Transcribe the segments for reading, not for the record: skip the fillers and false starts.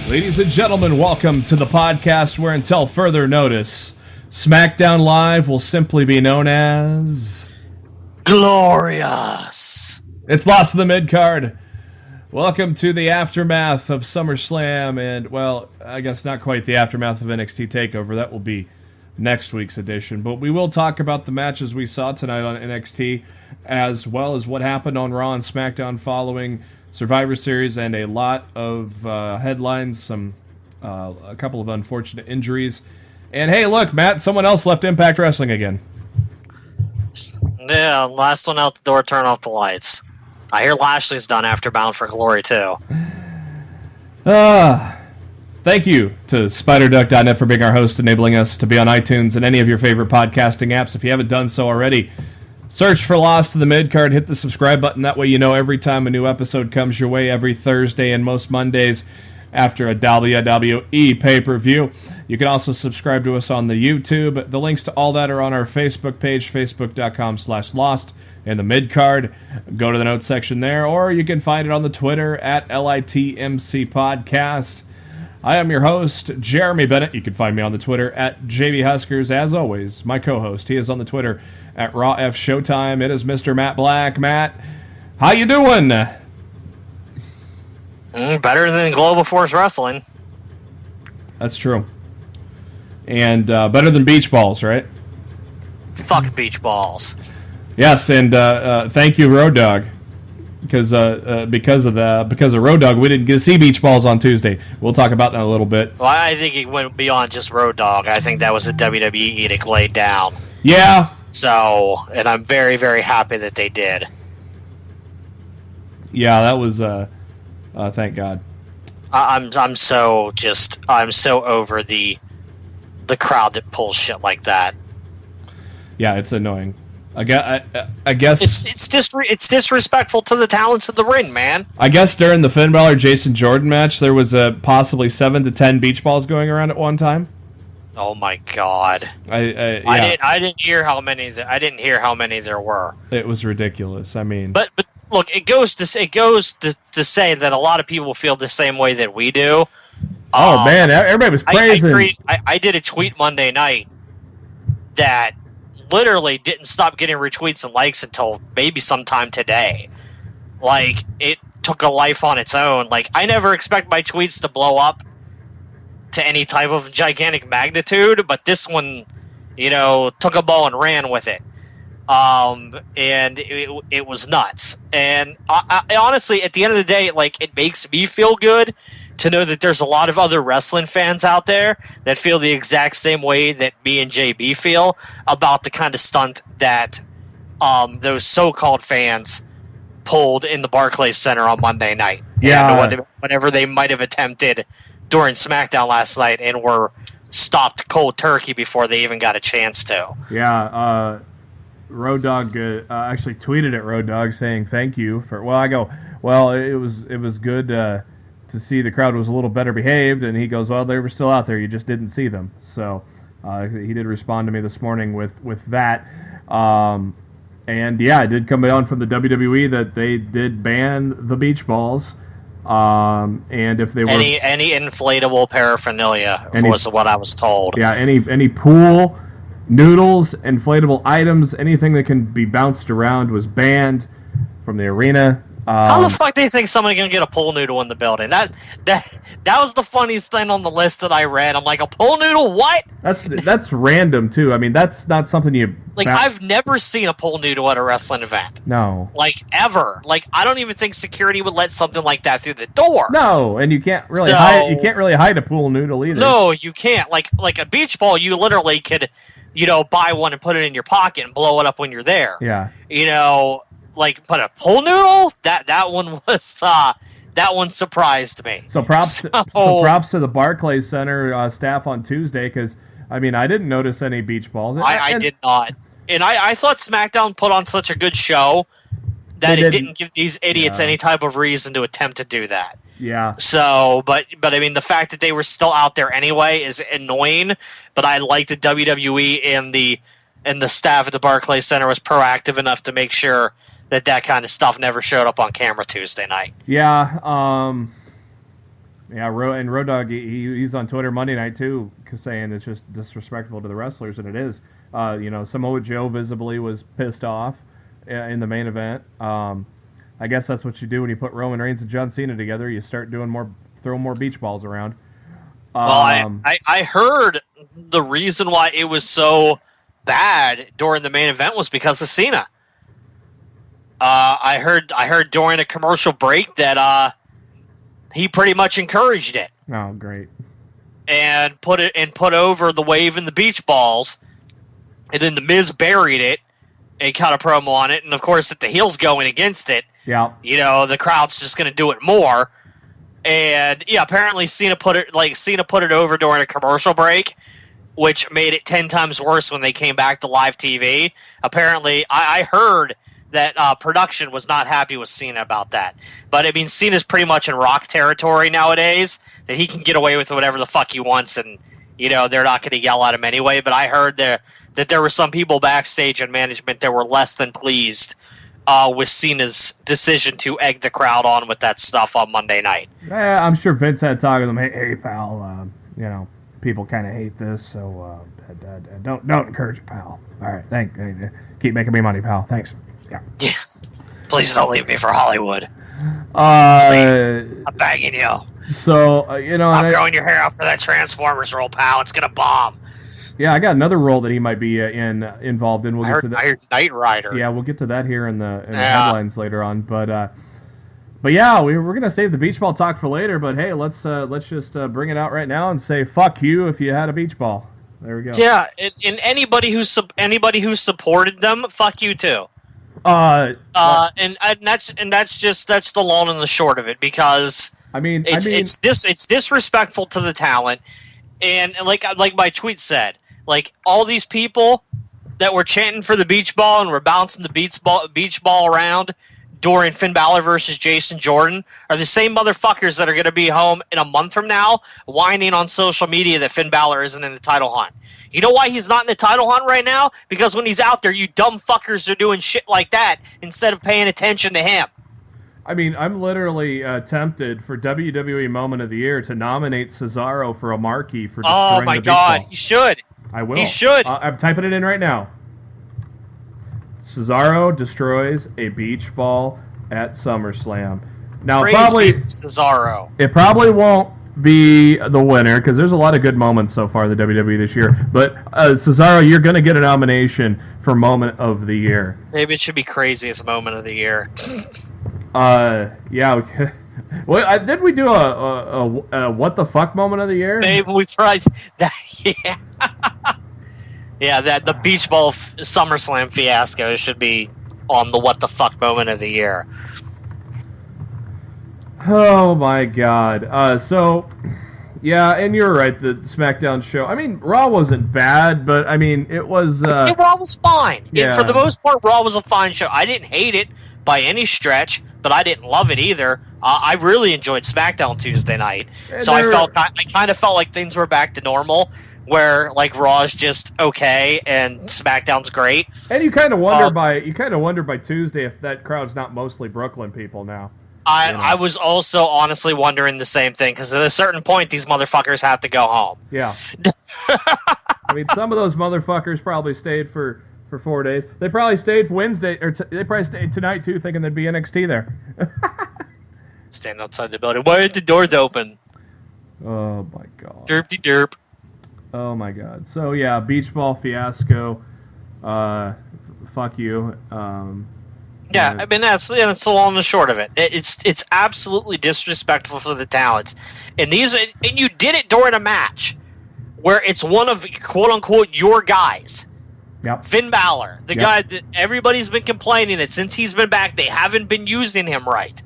Ladies and gentlemen, welcome to the podcast where, until further notice, Smackdown Live will simply be known as... Glorious! It's Lost to the Midcard. Welcome to the aftermath of SummerSlam, and, well, I guess not quite the aftermath of NXT TakeOver. That will be next week's edition. But we will talk about the matches we saw tonight on NXT, as well as what happened on Raw and SmackDown following Survivor Series, and a lot of headlines, a couple of unfortunate injuries. And hey, look, Matt, someone else left Impact Wrestling again. Yeah, last one out the door, turn off the lights. I hear Lashley's done after Bound for Glory, too. Thank you to SpiderDuck.net for being our host, enabling us to be on iTunes and any of your favorite podcasting apps. If you haven't done so already, search for Lost to the Midcard, hit the subscribe button. That way you know every time a new episode comes your way every Thursday and most Mondays after a WWE pay-per-view. You can also subscribe to us on the YouTube. The links to all that are on our Facebook page, facebook.com/Lost in the Midcard. Go to the notes section there, or you can find it on the Twitter at LITMC Podcast. I am your host, Jeremy Bennett. You can find me on the Twitter at JBHuskers. As always, my co-host, he is on the Twitter at Raw F Showtime. It is Mr. Matt Black. Matt, how you doing? Better than Global Force Wrestling. That's true. And better than beach balls, right? Fuck beach balls. Yes, and thank you, Road Dogg. Because of Road Dogg, we didn't get to see beach balls on Tuesday. We'll talk about that in a little bit. Well, I think it went beyond just Road Dogg. I think that was a WWE edict laid down. Yeah. So, and I'm very, very happy that they did. Yeah, that was thank God. I'm so over the crowd that pulls shit like that. Yeah, it's annoying. I guess it's disrespectful to the talents of the ring, man. I guess during the Finn Balor Jason Jordan match, there was possibly 7 to 10 beach balls going around at one time. Oh my God! Yeah. I didn't hear how many. I didn't hear how many there were. It was ridiculous. I mean, but look, it goes to say that a lot of people feel the same way that we do. Oh man, everybody was praising. I did a tweet Monday night that literally didn't stop getting retweets and likes until maybe sometime today. Like, it took a life on its own. Like, I never expect my tweets to blow up to any type of gigantic magnitude, but this one, took a ball and ran with it. And it was nuts. And I honestly, at the end of the day, like, it makes me feel good to know that there's a lot of other wrestling fans out there that feel the exact same way that me and JB feel about the kind of stunt that those so-called fans pulled in the Barclays Center on Monday night. Yeah. And whatever they might have attempted during SmackDown last night and were stopped cold turkey before they even got a chance to. Yeah, Road Dogg actually tweeted at Road Dogg saying thank you for. Well, it was good to see the crowd was a little better behaved, and he goes, well, they were still out there, you just didn't see them. So he did respond to me this morning with that. And yeah, it did come down from the WWE that they did ban the beach balls. And if they were any inflatable paraphernalia was what I was told. Yeah, any pool noodles, inflatable items, anything that can be bounced around was banned from the arena. How the fuck do you think somebody gonna get a pool noodle in the building? That was the funniest thing on the list that I read. I'm like, a pool noodle? What? That's random too. I mean, that's not something you like. I've never seen a pool noodle at a wrestling event. No. Like, ever. Like, I don't even think security would let something like that through the door. No, and you can't really hide a pool noodle either. No, you can't. Like a beach ball, you literally could, buy one and put it in your pocket and blow it up when you're there. Yeah. But a pool noodle? That one was that one surprised me. So props to the Barclays Center staff on Tuesday, because I mean, I didn't notice any beach balls. I did not. And I thought SmackDown put on such a good show that it didn't give these idiots any type of reason to attempt to do that. Yeah. So, but I mean, the fact that they were still out there anyway is annoying. But I like the WWE and the staff at the Barclays Center was proactive enough to make sure that kind of stuff never showed up on camera Tuesday night. Yeah. Yeah. And Road Dogg, he's on Twitter Monday night too, saying it's just disrespectful to the wrestlers, and it is. Samoa Joe visibly was pissed off in the main event. I guess that's what you do when you put Roman Reigns and John Cena together. You start throwing more beach balls around. Well, I heard the reason why it was so bad during the main event was because of Cena. I heard during a commercial break that he pretty much encouraged it. Oh, great! And put over the wave and the beach balls, and then the Miz buried it and cut a promo on it. And of course, if the heel's going against it, the crowd's just going to do it more. And yeah, apparently Cena put it over during a commercial break, which made it 10 times worse when they came back to live TV. Apparently, I heard that production was not happy with Cena about that. But I mean, Cena's pretty much in Rock territory nowadays, that he can get away with whatever the fuck he wants, and they're not going to yell at him anyway. But I heard that there were some people backstage and management that were less than pleased with Cena's decision to egg the crowd on with that stuff on Monday night. Yeah, I'm sure Vince had talk with him. Hey, pal, people kind of hate this, so don't encourage it, pal. All right, keep making me money, pal. Thanks. Yeah. Please don't leave me for Hollywood. Please. I'm begging you. So I'm growing your hair out for that Transformers role, pal. It's gonna bomb. Yeah, I got another role that he might be involved in. I heard Knight Rider. Yeah, we'll get to that here in the headlines later on. But yeah, we're gonna save the beach ball talk for later. But hey, let's just bring it out right now and say fuck you if you had a beach ball. There we go. Yeah, and anybody who supported them, fuck you too. And that's the long and the short of it, because it's disrespectful to the talent, and like my tweet said, like all these people that were chanting for the beach ball and were bouncing the beach ball around during Finn Balor versus Jason Jordan are the same motherfuckers that are going to be home in a month from now whining on social media that Finn Balor isn't in the title hunt. You know why he's not in the title hunt right now? Because when he's out there, you dumb fuckers are doing shit like that instead of paying attention to him. I mean, I'm literally tempted for WWE Moment of the Year to nominate Cesaro for a marquee for destroying Oh my the beach God, ball. he should. I will. He should. I'm typing it in right now. Cesaro destroys a beach ball at SummerSlam. Now, Cesaro. It probably won't be the winner, because there's a lot of good moments so far in the WWE this year. But Cesaro, you're going to get a nomination for Moment of the Year. Maybe it should be Craziest Moment of the Year. Yeah. Well, did we do a what the fuck Moment of the Year? Maybe we tried that. Yeah. Yeah, that the beach ball SummerSlam fiasco should be on the what the fuck Moment of the Year. Oh my God. So, yeah, and you're right, the SmackDown show. I mean, Raw wasn't bad, but I mean, it was... Raw was fine. Yeah. For the most part, Raw was a fine show. I didn't hate it by any stretch, but I didn't love it either. I really enjoyed SmackDown Tuesday night. So I kind of felt like things were back to normal, where like Raw's just okay and SmackDown's great. And you kind of wonder by Tuesday if that crowd's not mostly Brooklyn people now. I was also honestly wondering the same thing, because at a certain point, these motherfuckers have to go home. Yeah. I mean, some of those motherfuckers probably stayed for 4 days. They probably stayed for Wednesday, or they probably stayed tonight, too, thinking there'd be NXT there. Standing outside the building. Why aren't the doors open? Oh, my God. Derp-de-derp. Oh, my God. So, yeah, beach ball fiasco. Fuck you. Yeah, I mean that's the long and the short of it. It's absolutely disrespectful for the talents, and you did it during a match where it's one of quote unquote your guys. Yep. Finn Balor, the guy that everybody's been complaining that since he's been back they haven't been using him right,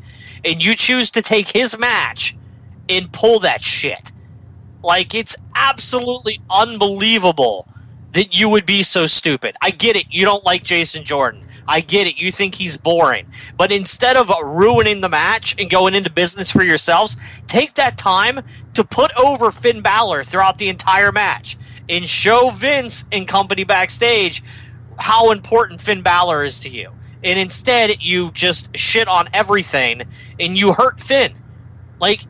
and you choose to take his match and pull that shit. Like, it's absolutely unbelievable that you would be so stupid. I get it. You don't like Jason Jordan. I get it. You think he's boring. But instead of ruining the match and going into business for yourselves, take that time to put over Finn Balor throughout the entire match and show Vince and company backstage how important Finn Balor is to you. And instead, you just shit on everything and you hurt Finn. Like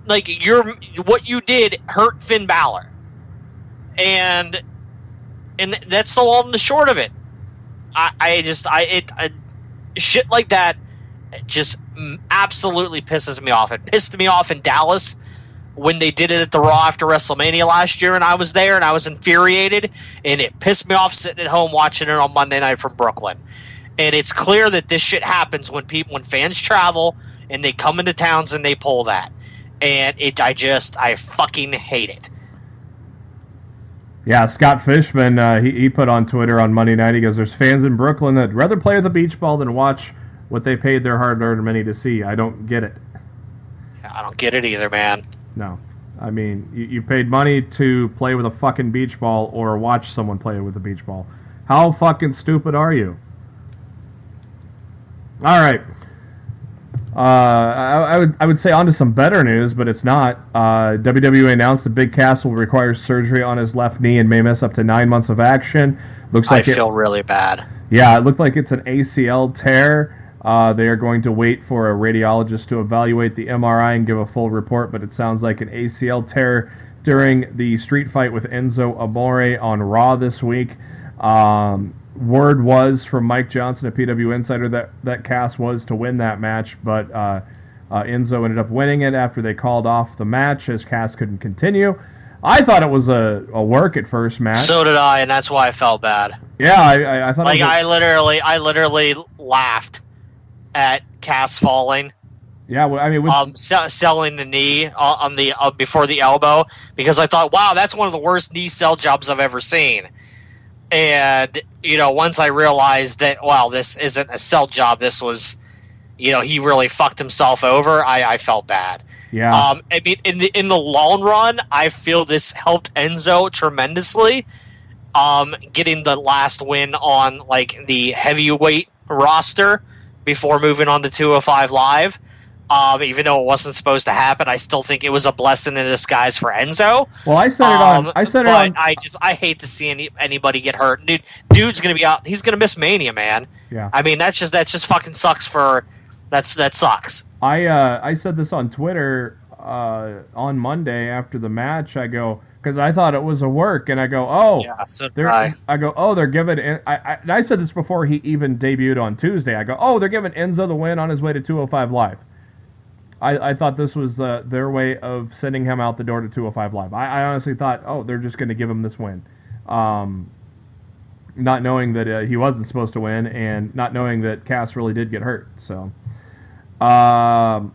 what you did hurt Finn Balor. And that's the long and the short of it. Shit like that just absolutely pisses me off. It pissed me off in Dallas when they did it at the Raw after WrestleMania last year, and I was there and I was infuriated, and it pissed me off sitting at home watching it on Monday night from Brooklyn. And it's clear that this shit happens when fans travel and they come into towns and they pull that. And I fucking hate it. Yeah, Scott Fishman, he put on Twitter on Monday night, he goes, there's fans in Brooklyn that'd rather play the beach ball than watch what they paid their hard-earned money to see. I don't get it. I don't get it either, man. No. I mean, you paid money to play with a fucking beach ball or watch someone play with a beach ball. How fucking stupid are you? All right. I would say on to some better news, but it's not. WWE announced that Big Cass will require surgery on his left knee and may miss up to 9 months of action. Looks like I feel really bad. Yeah, it looked like it's an ACL tear. They are going to wait for a radiologist to evaluate the MRI and give a full report, but it sounds like an ACL tear during the street fight with Enzo Amore on Raw this week. Word was from Mike Johnson, a PW Insider, that Cass was to win that match, but Enzo ended up winning it after they called off the match as Cass couldn't continue. I thought it was a work at first match. So did I, and that's why I felt bad. Yeah, I thought. Like I literally laughed at Cass falling. Yeah, well, I mean, selling the knee on the before the elbow, because I thought, wow, that's one of the worst knee sell jobs I've ever seen. And, once I realized that, wow, this isn't a sell job, this was, he really fucked himself over, I felt bad. Yeah. I mean, in the long run, I feel this helped Enzo tremendously, getting the last win on, like, the heavyweight roster before moving on to 205 Live. Even though it wasn't supposed to happen, I still think it was a blessing in disguise for Enzo. Well, I said it on. I hate to see anybody get hurt. Dude's gonna be out. He's gonna miss Mania, man. Yeah. I mean, that just fucking sucks that sucks. I said this on Twitter on Monday after the match. I go, because I thought it was a work, and I go, oh, yeah, so they're giving. I said this before he even debuted on Tuesday. I go, oh, they're giving Enzo the win on his way to 205 Live. I thought this was their way of sending him out the door to 205 Live. I honestly thought, oh, they're just going to give him this win. Not knowing that he wasn't supposed to win, and not knowing that Cass really did get hurt. So, God,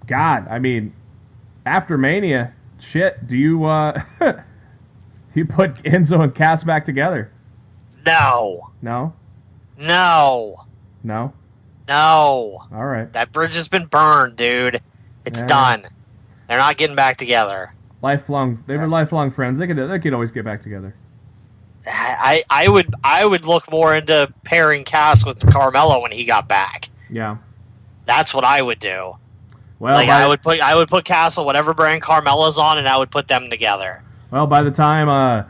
I mean, after Mania, shit, do you you put Enzo and Cass back together? No. No? No. No? No. All right. That bridge has been burned, dude. It's done. They're not getting back together. They've been lifelong friends. They could always get back together. I would look more into pairing Cass with Carmelo when he got back. Yeah. That's what I would do. Well, like I would put Cass on whatever brand Carmelo's on, and I would put them together. Well, by the time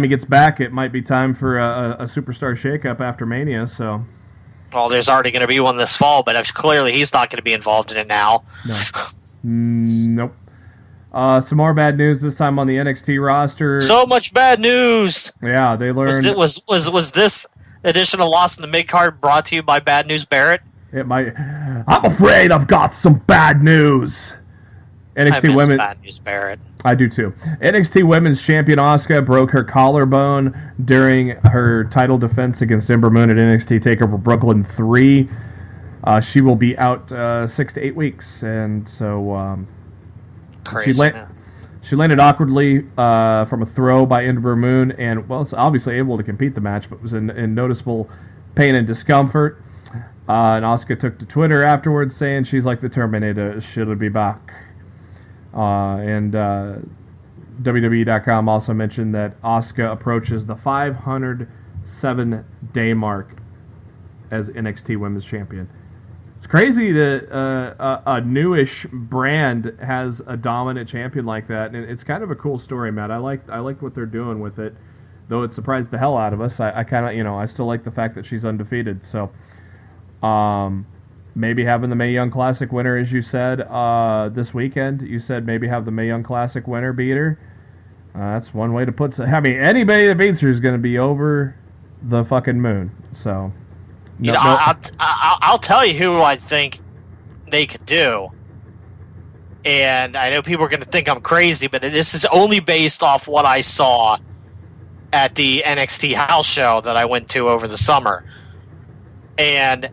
he gets back, it might be time for a superstar shakeup after Mania. So. Well, there's already going to be one this fall, but clearly he's not going to be involved in it now. No. Nope. Some more bad news this time on the NXT roster. So much bad news. Yeah, they learned. Was this edition of Lost in the Midcard brought to you by Bad News Barrett? It might. I'm afraid I've got some bad news. NXT Women. Bad News Barrett. I do too. NXT Women's Champion Asuka broke her collarbone during her title defense against Ember Moon at NXT TakeOver Brooklyn 3. She will be out 6 to 8 weeks, and so she landed awkwardly from a throw by Ember Moon, and was obviously able to compete the match, but was in noticeable pain and discomfort. And Asuka took to Twitter afterwards saying she's like the Terminator, she'll be back. And WWE.com also mentioned that Asuka approaches the 507-day mark as NXT Women's Champion. It's crazy that a newish brand has a dominant champion like that, and it's kind of a cool story, Matt. I like what they're doing with it, though it surprised the hell out of us. I kind of, I still like the fact that she's undefeated. So, maybe having the Mae Young Classic winner, as you said, this weekend. You said maybe have the Mae Young Classic winner beat her. That's one way to put it. I mean, anybody that beats her is going to be over the fucking moon. So. I'll tell you who I think they could do, and I know people are going to think I'm crazy, but this is only based off what I saw at the NXT house show that I went to over the summer. And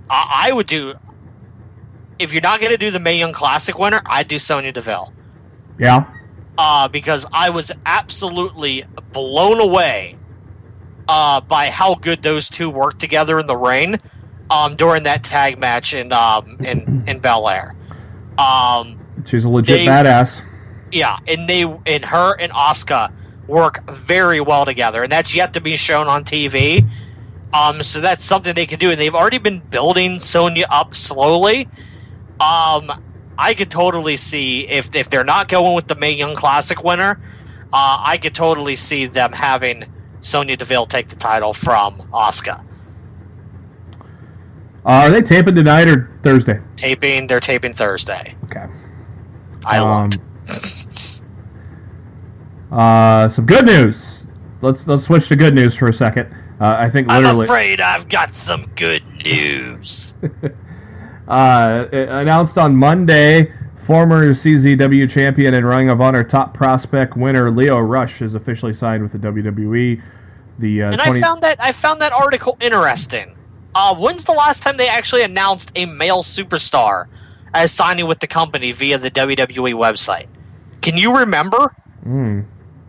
I would do, if you're not going to do the Mae Young Classic winner, I'd do Sonya Deville. Yeah. Because I was absolutely blown away by how good those two worked together in the ring during that tag match in Bel Air. She's a legit badass. Yeah, and her and Asuka work very well together, and that's yet to be shown on TV. So that's something they can do, and they've already been building Sonya up slowly. I could totally see if they're not going with the Mae Young Classic winner, I could totally see them having Sonya Deville take the title from Asuka. Are they taping tonight or Thursday? They're taping Thursday. Okay. I looked. Some good news. Let's switch to good news for a second. I think literally. I'm afraid I've got some good news. Announced on Monday, former CZW champion and Ring of Honor top prospect winner Lio Rush is officially signed with the WWE. I found that article interesting. When's the last time they actually announced a male superstar as signing with the company via the WWE website? Can you remember?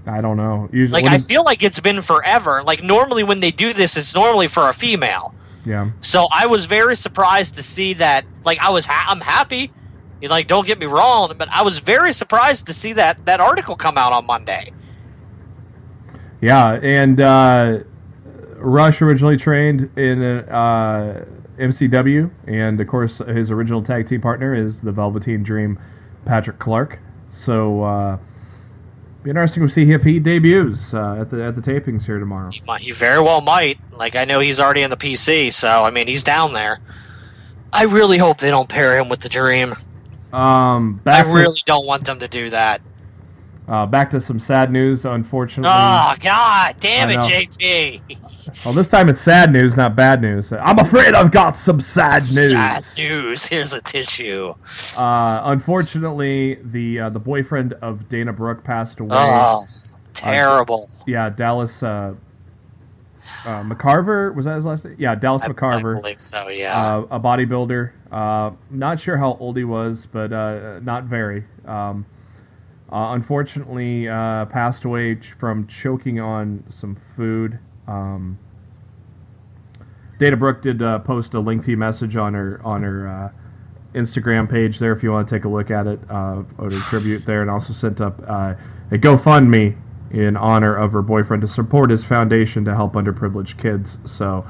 I don't know. Usually, I feel like it's been forever. Like, normally when they do this, it's normally for a female. Yeah. So I was very surprised to see that. Like, I'm happy. Don't get me wrong, but I was very surprised to see that article come out on Monday. Yeah, and Rush originally trained in MCW, and of course his original tag team partner is the Velveteen Dream, Patrick Clark. So, be interesting to see if he debuts at the tapings here tomorrow. He very well might. I know he's already in the PC, so I mean he's down there. I really hope they don't pair him with the Dream. I really don't want them to do that. Back to some sad news, unfortunately. Oh, God damn it, JP. Well, this time it's sad news, not bad news. I'm afraid I've got some sad news. Sad news. Here's a tissue. Unfortunately, the boyfriend of Dana Brooke passed away. Oh, terrible. Dallas McCarver, was that his last name? Yeah, Dallas McCarver. I believe so, yeah. A bodybuilder. Not sure how old he was, but not very. Unfortunately, passed away from choking on some food. Dana Brooke did post a lengthy message on her Instagram page there if you want to take a look at it, or a tribute there, and also sent up a GoFundMe in honor of her boyfriend to support his foundation to help underprivileged kids. So,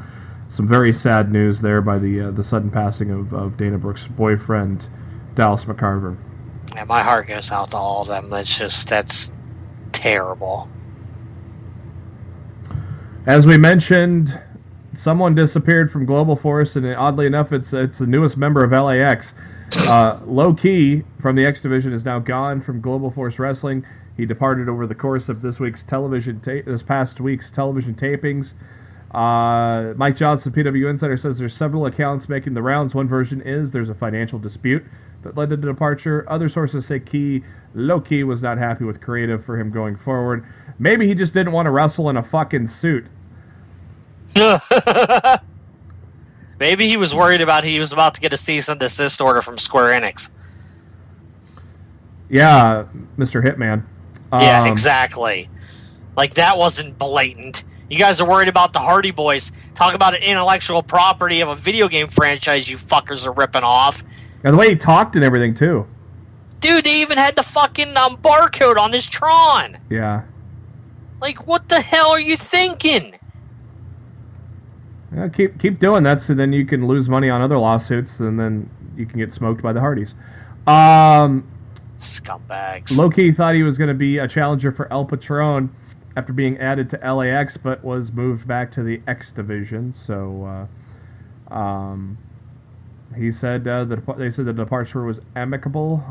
some very sad news there by the sudden passing of Dana Brooke's boyfriend, Dallas McCarver. Yeah, my heart goes out to all of them. That's terrible. As we mentioned, someone disappeared from Global Force, and oddly enough, it's the newest member of LAX. Low Key from the X Division is now gone from Global Force Wrestling. He departed over the course of this past week's television tapings. Mike Johnson, PW Insider, says there's several accounts making the rounds. One version is there's a financial dispute that led to the departure. Other sources say Low Key was not happy with creative for him going forward. Maybe he just didn't want to wrestle in a fucking suit. Maybe he was worried he was about to get a cease and desist order from Square Enix. Yeah, Mr. Hitman. Yeah, exactly. That wasn't blatant. You guys are worried about the Hardy Boys. Talk about an intellectual property of a video game franchise you fuckers are ripping off. And the way he talked and everything, too. Dude, they even had the fucking barcode on his Tron. Yeah. Like, what the hell are you thinking? Yeah, keep doing that, so then you can lose money on other lawsuits, and then you can get smoked by the Hardys. Scumbags. Loki thought he was going to be a challenger for El Patron after being added to LAX, but was moved back to the X division. So, he said they said the departure was amicable.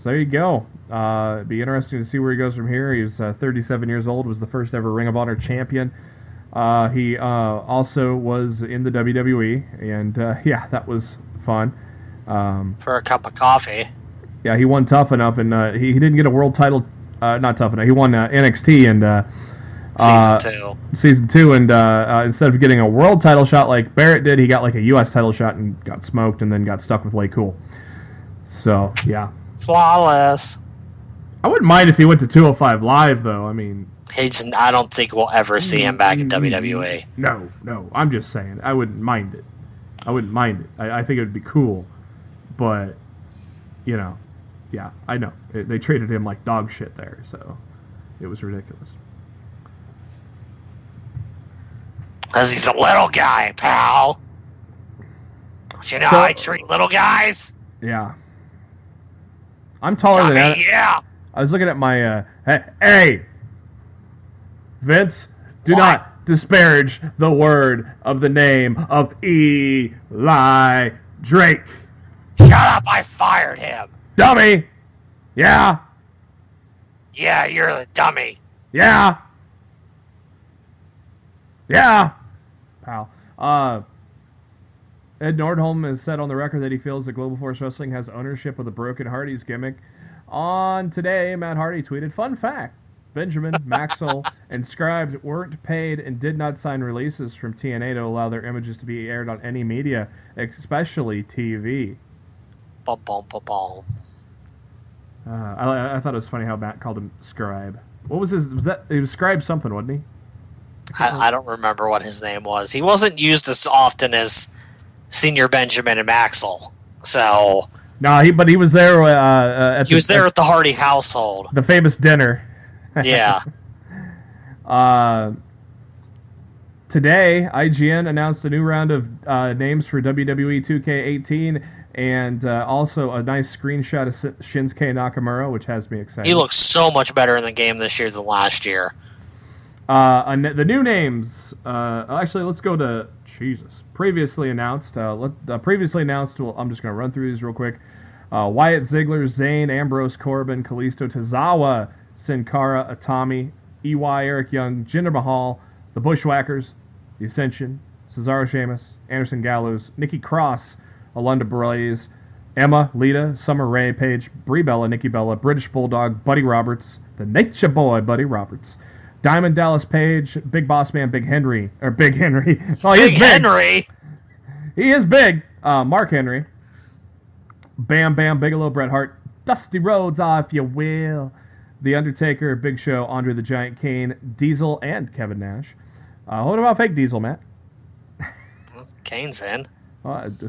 So there you go. It'd be interesting to see where he goes from here. He was 37 years old, was the first ever Ring of Honor champion. He also was in the WWE, and yeah, that was fun. For a cup of coffee. Yeah, he won Tough Enough, and he didn't get a world title. Not Tough Enough. He won NXT and Season 2, and instead of getting a world title shot like Barrett did, he got like a U.S. title shot and got smoked, and then got stuck with Lay Cool. So yeah, flawless. I wouldn't mind if he went to 205 Live, though. I mean, I don't think we'll ever see him back in WWE. No. I'm just saying, I wouldn't mind it. I think it would be cool, but yeah, I know they treated him like dog shit there, so it was ridiculous. Because he's a little guy, pal. Don't you know how I treat little guys? Yeah. I'm taller than that. Yeah. I was looking at my, hey! Vince, do not disparage the word of the name of Eli Drake. Shut up, I fired him. Dummy! Yeah? Yeah, you're the dummy. Yeah? Yeah! Pal. Ed Nordholm has said on the record that he feels that Global Force Wrestling has ownership of the Broken Hardys gimmick. On today, Matt Hardy tweeted, "Fun fact, Benjamin, Maxwell, and Scribes weren't paid and did not sign releases from TNA to allow their images to be aired on any media, especially TV." Bum, bum, bum, bum. I thought it was funny how Matt called him Scribe. What was his... He was Scribe something, wasn't he? I don't remember what his name was. He wasn't used as often as Senior Benjamin and Maxwell. So... No, he was there at the Hardy household. The famous dinner. Yeah. Today, IGN announced a new round of names for WWE 2K18, and also a nice screenshot of Shinsuke Nakamura, which has me excited. He looks so much better in the game this year than last year. The new names. Actually, let's go to previously announced. Well, I'm just going to run through these real quick. Wyatt Ziggler, Zayn, Ambrose, Corbin, Kalisto, Tozawa, Sin Cara, Atami, EY, Eric Young, Jinder Mahal, the Bushwhackers, the Ascension, Cesaro Sheamus, Anderson Gallows, Nikki Cross, Alunda Blaze, Emma, Lita, Summer Rae, Paige, Brie Bella, Nikki Bella, British Bulldog, Buddy Roberts, the Nature Boy, Buddy Roberts, Diamond Dallas Page, Big Boss Man, Big Henry. Oh, he is big. Henry! He is big. Mark Henry. Bam Bam Bigelow, Bret Hart, Dusty Rhodes, if you will. The Undertaker, Big Show, Andre the Giant, Kane, Diesel, and Kevin Nash. What about fake Diesel, Matt? Kane's in.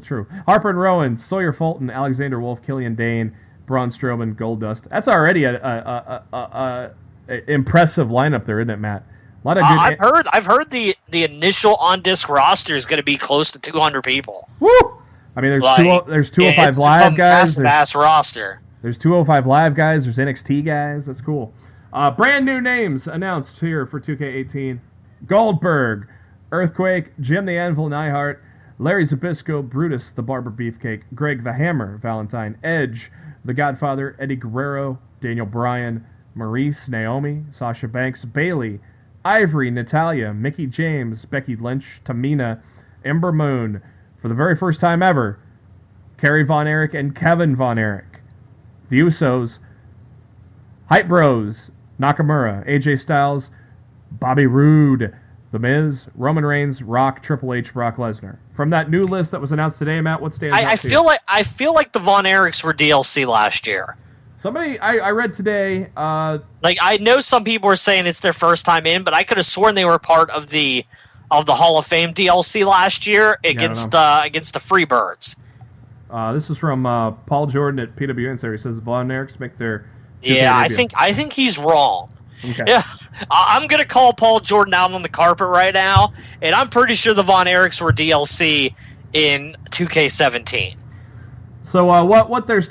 True. Harper and Rowan, Sawyer Fulton, Alexander Wolf, Killian Dane, Braun Strowman, Goldust. That's already a impressive lineup there, isn't it, Matt? A lot of good. I've heard the initial on disc roster is going to be close to 200 people. Woo! I mean, there's 205 Live guys. Mass roster. There's 205 Live guys. There's NXT guys. That's cool. Brand new names announced here for 2K18: Goldberg, Earthquake, Jim the Anvil Neihart, Larry Zbyszko, Brutus the Barber Beefcake, Greg the Hammer Valentine, Edge, The Godfather, Eddie Guerrero, Daniel Bryan, Maurice, Naomi, Sasha Banks, Bayley, Ivory, Natalia, Mickie James, Becky Lynch, Tamina, Ember Moon. For the very first time ever, Kerry Von Erich and Kevin Von Erich. The Usos, Hype Bros, Nakamura, AJ Styles, Bobby Roode, The Miz, Roman Reigns, Rock, Triple H, Brock Lesnar. From that new list that was announced today, Matt, what stands out to you? I feel like the Von Erichs were DLC last year. Somebody I read today. I know some people were saying it's their first time in, but I could have sworn they were part of the Hall of Fame DLC last year against the Freebirds. This is from Paul Jordan at PW Insider. He says Von Erichs make their 2K Yeah, debut. I think he's wrong. Okay. Yeah, I'm gonna call Paul Jordan out on the carpet right now, and I'm pretty sure the Von Erichs were DLC in 2K17. So what there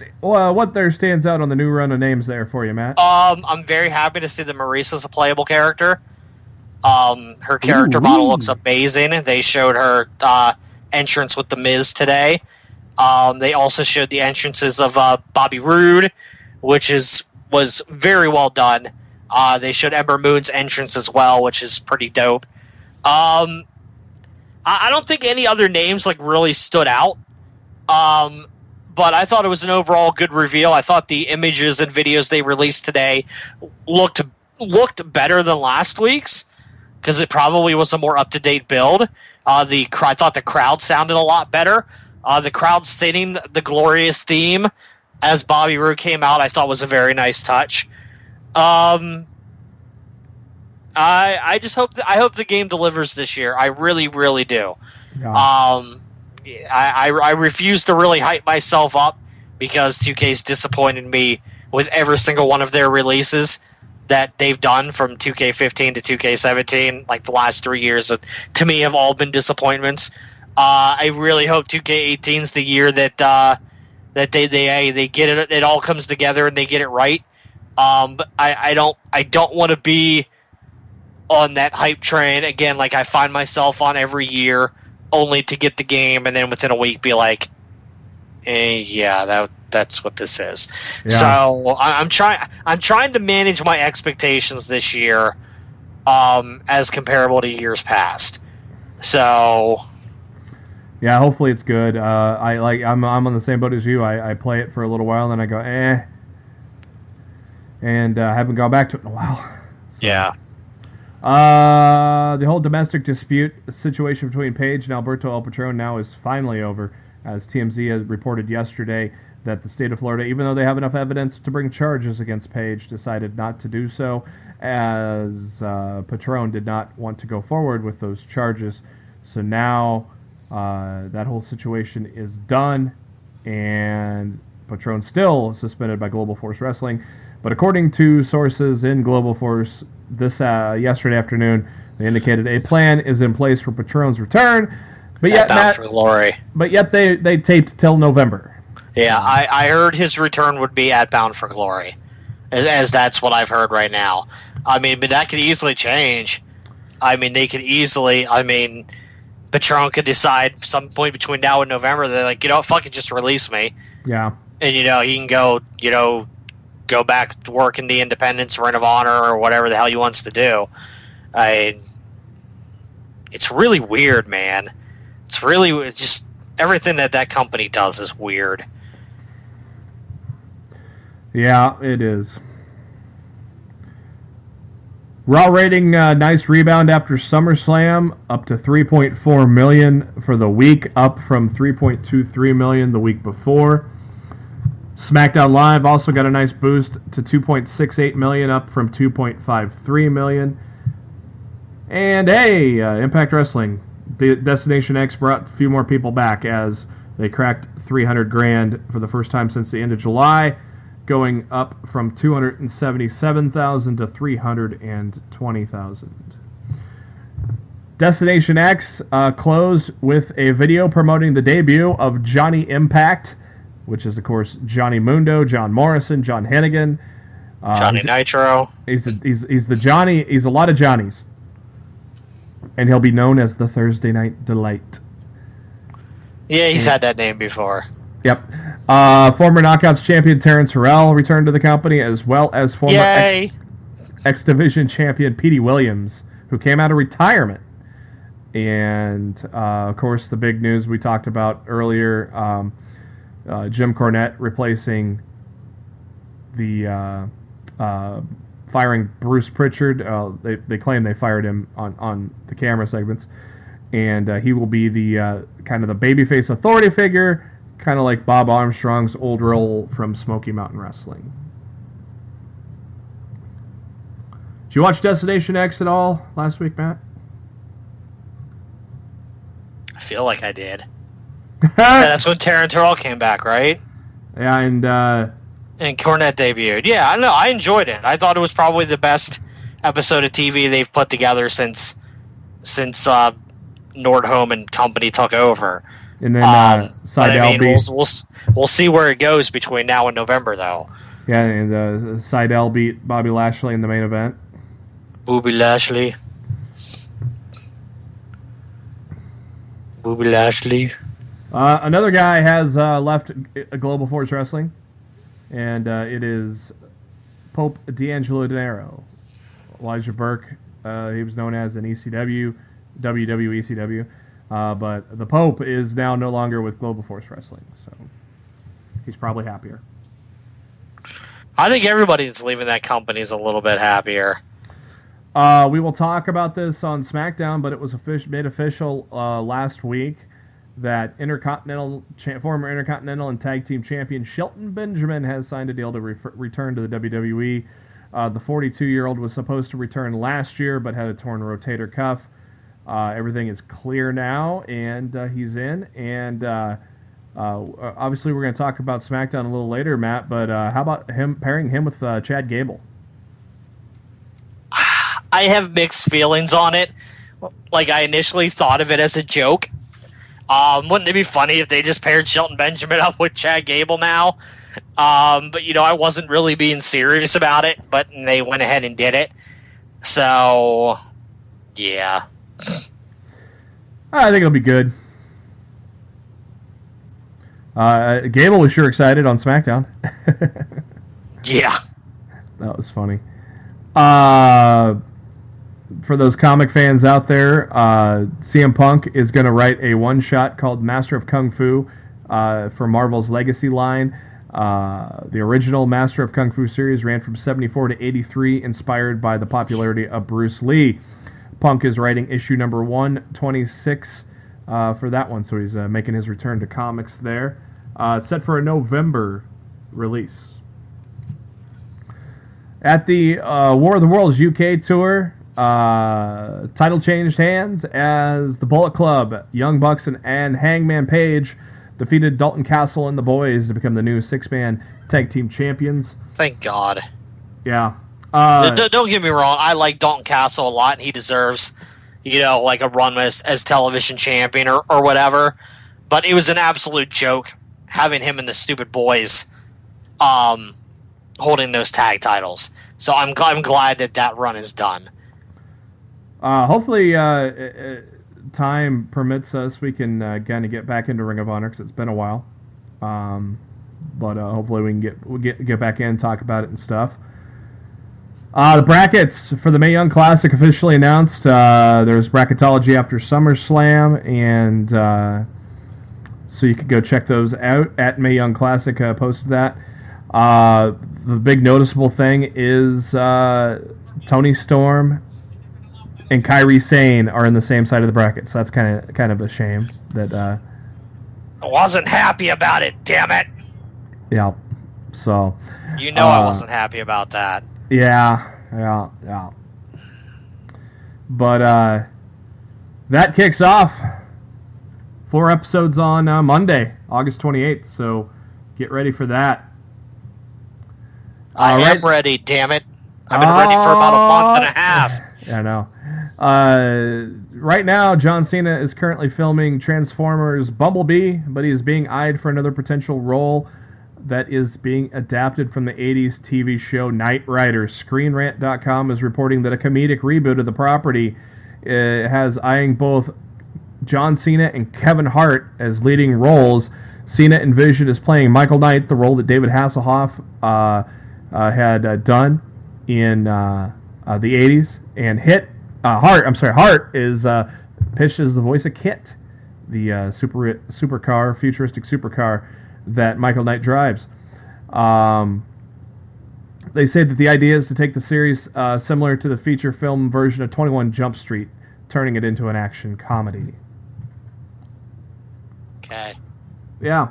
stands out on the new run of names there for you, Matt? I'm very happy to see that Marisa's a playable character. Her character model looks amazing. They showed her entrance with the Miz today. They also showed the entrances of Bobby Roode, which was very well done. They showed Ember Moon's entrance as well, which is pretty dope. I don't think any other names like really stood out. But I thought it was an overall good reveal. I thought the images and videos they released today looked better than last week's because it probably was a more up-to-date build. I thought the crowd sounded a lot better. The crowd singing the glorious theme as Bobby Roode came out, I thought was a very nice touch. I just hope I hope the game delivers this year. I really, really do. Yeah. I refuse to really hype myself up because 2K's disappointed me with every single one of their releases that they've done from 2K15 to 2K17. Like the last 3 years, to me, have all been disappointments. I really hope 2K18 is the year that they get it. It all comes together and they get it right. But I don't want to be on that hype train again. Like I find myself on every year, only to get the game and then within a week be like, that's what this is. Yeah. So I'm trying to manage my expectations this year, as comparable to years past. So yeah, hopefully it's good. I'm on the same boat as you. I play it for a little while, and then I go and haven't gone back to it in a while. So. Yeah. The whole domestic dispute situation between Paige and Alberto El Patron now is finally over, as TMZ has reported yesterday that the state of Florida, even though they have enough evidence to bring charges against Paige, decided not to do so, as Patron did not want to go forward with those charges. So now that whole situation is done, and Patron still suspended by Global Force Wrestling. But according to sources in Global Force, this yesterday afternoon, they indicated a plan is in place for Patron's return. But yet, Bound for Glory. But yet they taped till November. Yeah, I heard his return would be at Bound for Glory, as that's what I've heard right now. I mean, but that could easily change. I mean, they could easily. I mean, Patron could decide some point between now and November. They're like, fuck it, just release me. Yeah. And he can go, go back to work in the Independence, Ring of Honor, or whatever the hell he wants to do. It's really weird, man. It's just everything that company does is weird. Yeah, it is. Raw rating, nice rebound after SummerSlam, up to 3.4 million for the week, up from 3.23 million the week before. Smackdown Live also got a nice boost to 2.68 million, up from 2.53 million. And hey, Impact Wrestling, Destination X brought a few more people back as they cracked 300 grand for the first time since the end of July, going up from 277,000 to 320,000. Destination X closed with a video promoting the debut of Johnny Impact, which is, of course, Johnny Mundo, John Morrison, John Hennigan. Johnny Nitro. He's the Johnny. He's a lot of Johnnies. And he'll be known as the Thursday Night Delight. Yeah, he's had that name before. Yep. Former Knockouts champion Terrence Harrell returned to the company, as well as former X Division champion Petey Williams, who came out of retirement. And, of course, the big news we talked about earlier, Jim Cornette replacing the firing Bruce Pritchard. They claim they fired him on the camera segments, and he will be the kind of the babyface authority figure, kind of like Bob Armstrong's old role from Smoky Mountain Wrestling. Did you watch Destination X at all last week, Matt? I feel like I did. Yeah, that's when Taryn Terrell came back, right? Yeah, and Cornette debuted. Yeah, I know. I enjoyed it. I thought it was probably the best episode of TV they've put together since Nordholm and company took over. And then we'll see where it goes between now and November, though. Yeah, and Seidel beat Bobby Lashley in the main event. Bobby Lashley. Another guy has left Global Force Wrestling, and it is Pope D'Angelo Dinero. Elijah Burke, he was known as an ECW, WWE ECW, but the Pope is now no longer with Global Force Wrestling, so he's probably happier. I think everybody that's leaving that company is a little bit happier. We will talk about this on SmackDown, but it was made official last week that former Intercontinental and Tag Team Champion Shelton Benjamin has signed a deal to return to the WWE. The 42-year-old was supposed to return last year, but had a torn rotator cuff. Everything is clear now, and he's in. And obviously, we're going to talk about SmackDown a little later, Matt. But how about pairing him with Chad Gable? I have mixed feelings on it. Like, I initially thought of it as a joke. Wouldn't it be funny if they just paired Shelton Benjamin up with Chad Gable now? But, I wasn't really being serious about it, but they went ahead and did it. So, yeah. I think it'll be good. Gable was sure excited on SmackDown. Yeah. That was funny. For those comic fans out there, CM Punk is going to write a one-shot called Master of Kung Fu for Marvel's Legacy line. The original Master of Kung Fu series ran from 74 to 83, inspired by the popularity of Bruce Lee. Punk is writing issue number 126 for that one, so he's making his return to comics there. It's set for a November release. At the War of the Worlds UK tour, title changed hands as the Bullet Club, Young Bucks, and Hangman Page defeated Dalton Castle and the Boys to become the new six-man tag team champions. Thank God. Yeah. Don't get me wrong. I like Dalton Castle a lot, and he deserves, like a run as television champion or whatever. But it was an absolute joke having him and the stupid Boys holding those tag titles. So I'm glad that run is done. Hopefully, time permits us, we can kind of get back into Ring of Honor because it's been a while. But hopefully we can get back in and talk about it and stuff. The brackets for the Mae Young Classic officially announced. There's bracketology after SummerSlam, and so you can go check those out. At Mae Young Classic posted that. The big noticeable thing is Toni Storm and Kairi Sane are in the same side of the bracket, so that's kind of a shame that. I wasn't happy about it. Damn it. Yeah. So. I wasn't happy about that. Yeah. But that kicks off 4 episodes on Monday, August 28th. So get ready for that. I am ready, damn it. I've been ready for about a month and a half. Yeah, I know. Right now, John Cena is currently filming Transformers Bumblebee, but he is being eyed for another potential role that is being adapted from the 80s TV show Knight Rider. ScreenRant.com is reporting that a comedic reboot of the property has eyeing both John Cena and Kevin Hart as leading roles. Cena envisioned as playing Michael Knight, the role that David Hasselhoff had done in the 80s, and Hart is pitched as the voice of Kit, the futuristic supercar that Michael Knight drives. They say that the idea is to take the series similar to the feature film version of 21 Jump Street, turning it into an action comedy. Okay. Yeah.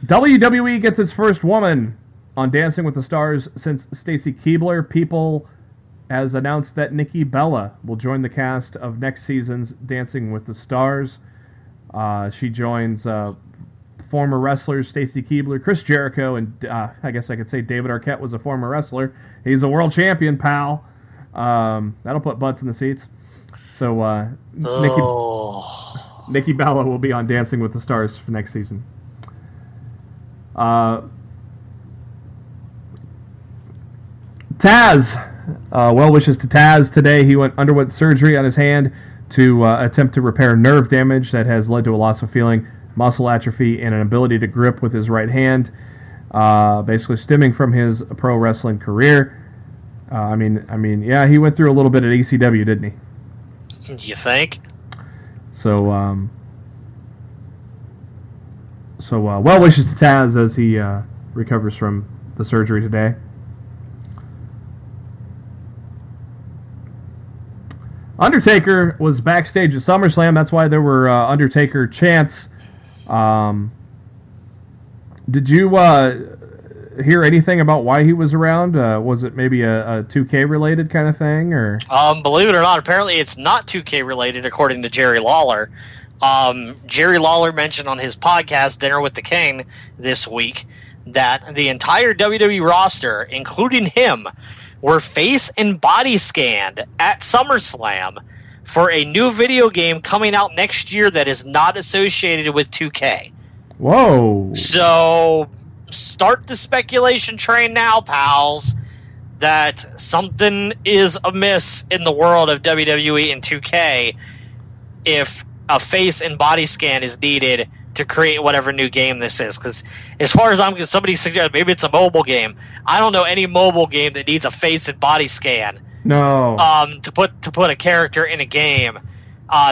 WWE gets its first woman on Dancing with the Stars since Stacy Keibler. People has announced that Nikki Bella will join the cast of next season's Dancing with the Stars. She joins former wrestlers Stacy Keibler, Chris Jericho, and I guess I could say David Arquette was a former wrestler. He's a world champion, pal. That'll put butts in the seats. So Nikki Bella will be on Dancing with the Stars for next season. Taz. Well wishes to Taz today. He underwent surgery on his hand to attempt to repair nerve damage that has led to a loss of feeling, muscle atrophy, and an ability to grip with his right hand, basically stemming from his pro wrestling career. I mean, yeah, he went through a little bit at ECW, didn't he? You think? So, well wishes to Taz as he recovers from the surgery today. Undertaker was backstage at SummerSlam. That's why there were Undertaker chants. Did you hear anything about why he was around? Was it maybe a 2K related kind of thing, or? Believe it or not, apparently it's not 2K related, according to Jerry Lawler. Jerry Lawler mentioned on his podcast, Dinner with the King, this week, that the entire WWE roster, including him, were face and body scanned at SummerSlam for a new video game coming out next year that is not associated with 2K. Whoa. So, start the speculation train now, pals, that something is amiss in the world of WWE and 2K if a face and body scan is needed to create whatever new game this is. Because as far as I'm concerned, somebody suggested maybe it's a mobile game. I don't know any mobile game that needs a face and body scan. No. To put a character in a game.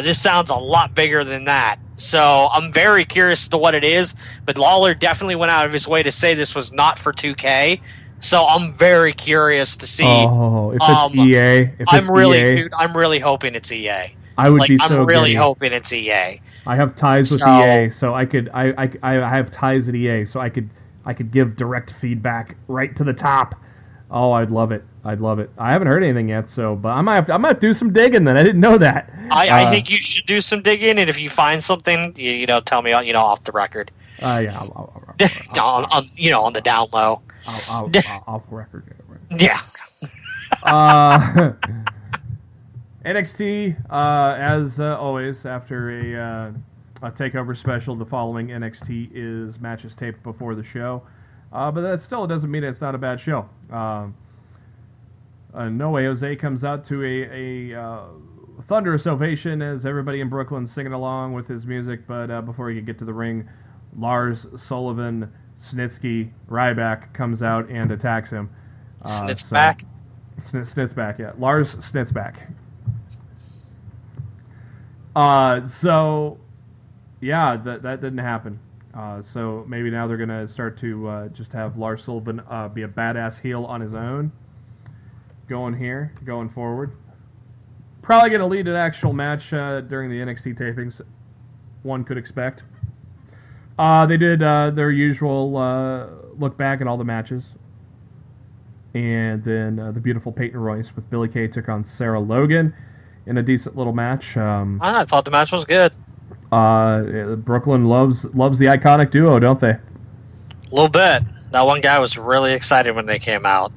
This sounds a lot bigger than that. So I'm very curious as to what it is. But Lawler definitely went out of his way to say this was not for 2K. So I'm very curious to see. Oh, if it's EA. I'm really hoping it's EA. I would be so I'm really giddy. hoping it's EA. I have ties with EA, so I have ties at EA, so I could give direct feedback right to the top. Oh, I'd love it. I haven't heard anything yet, but I'm gonna do some digging. Then I didn't know that. I think you should do some digging, and if you find something, tell me, off the record. Yeah, on the down low. I'll off record it. Yeah. NXT, as always, after a takeover special, the following NXT is matches taped before the show. But that still doesn't mean it's not a bad show. No Way Jose comes out to a thunderous ovation as everybody in Brooklyn's singing along with his music. But before he could get to the ring, Lars Sullivan, Snitsky, Ryback comes out and attacks him. Snitsback? Snitsback, yeah. Lars Snitsback. That didn't happen. So maybe now they're going to start to just have Lars Sullivan be a badass heel on his own going forward. Probably going to lead an actual match during the NXT tapings, one could expect. They did their usual look back at all the matches. And then the beautiful Peyton Royce with Billie Kay took on Sarah Logan in a decent little match. I thought the match was good. Brooklyn loves the iconic duo, don't they? A little bit. That one guy was really excited when they came out.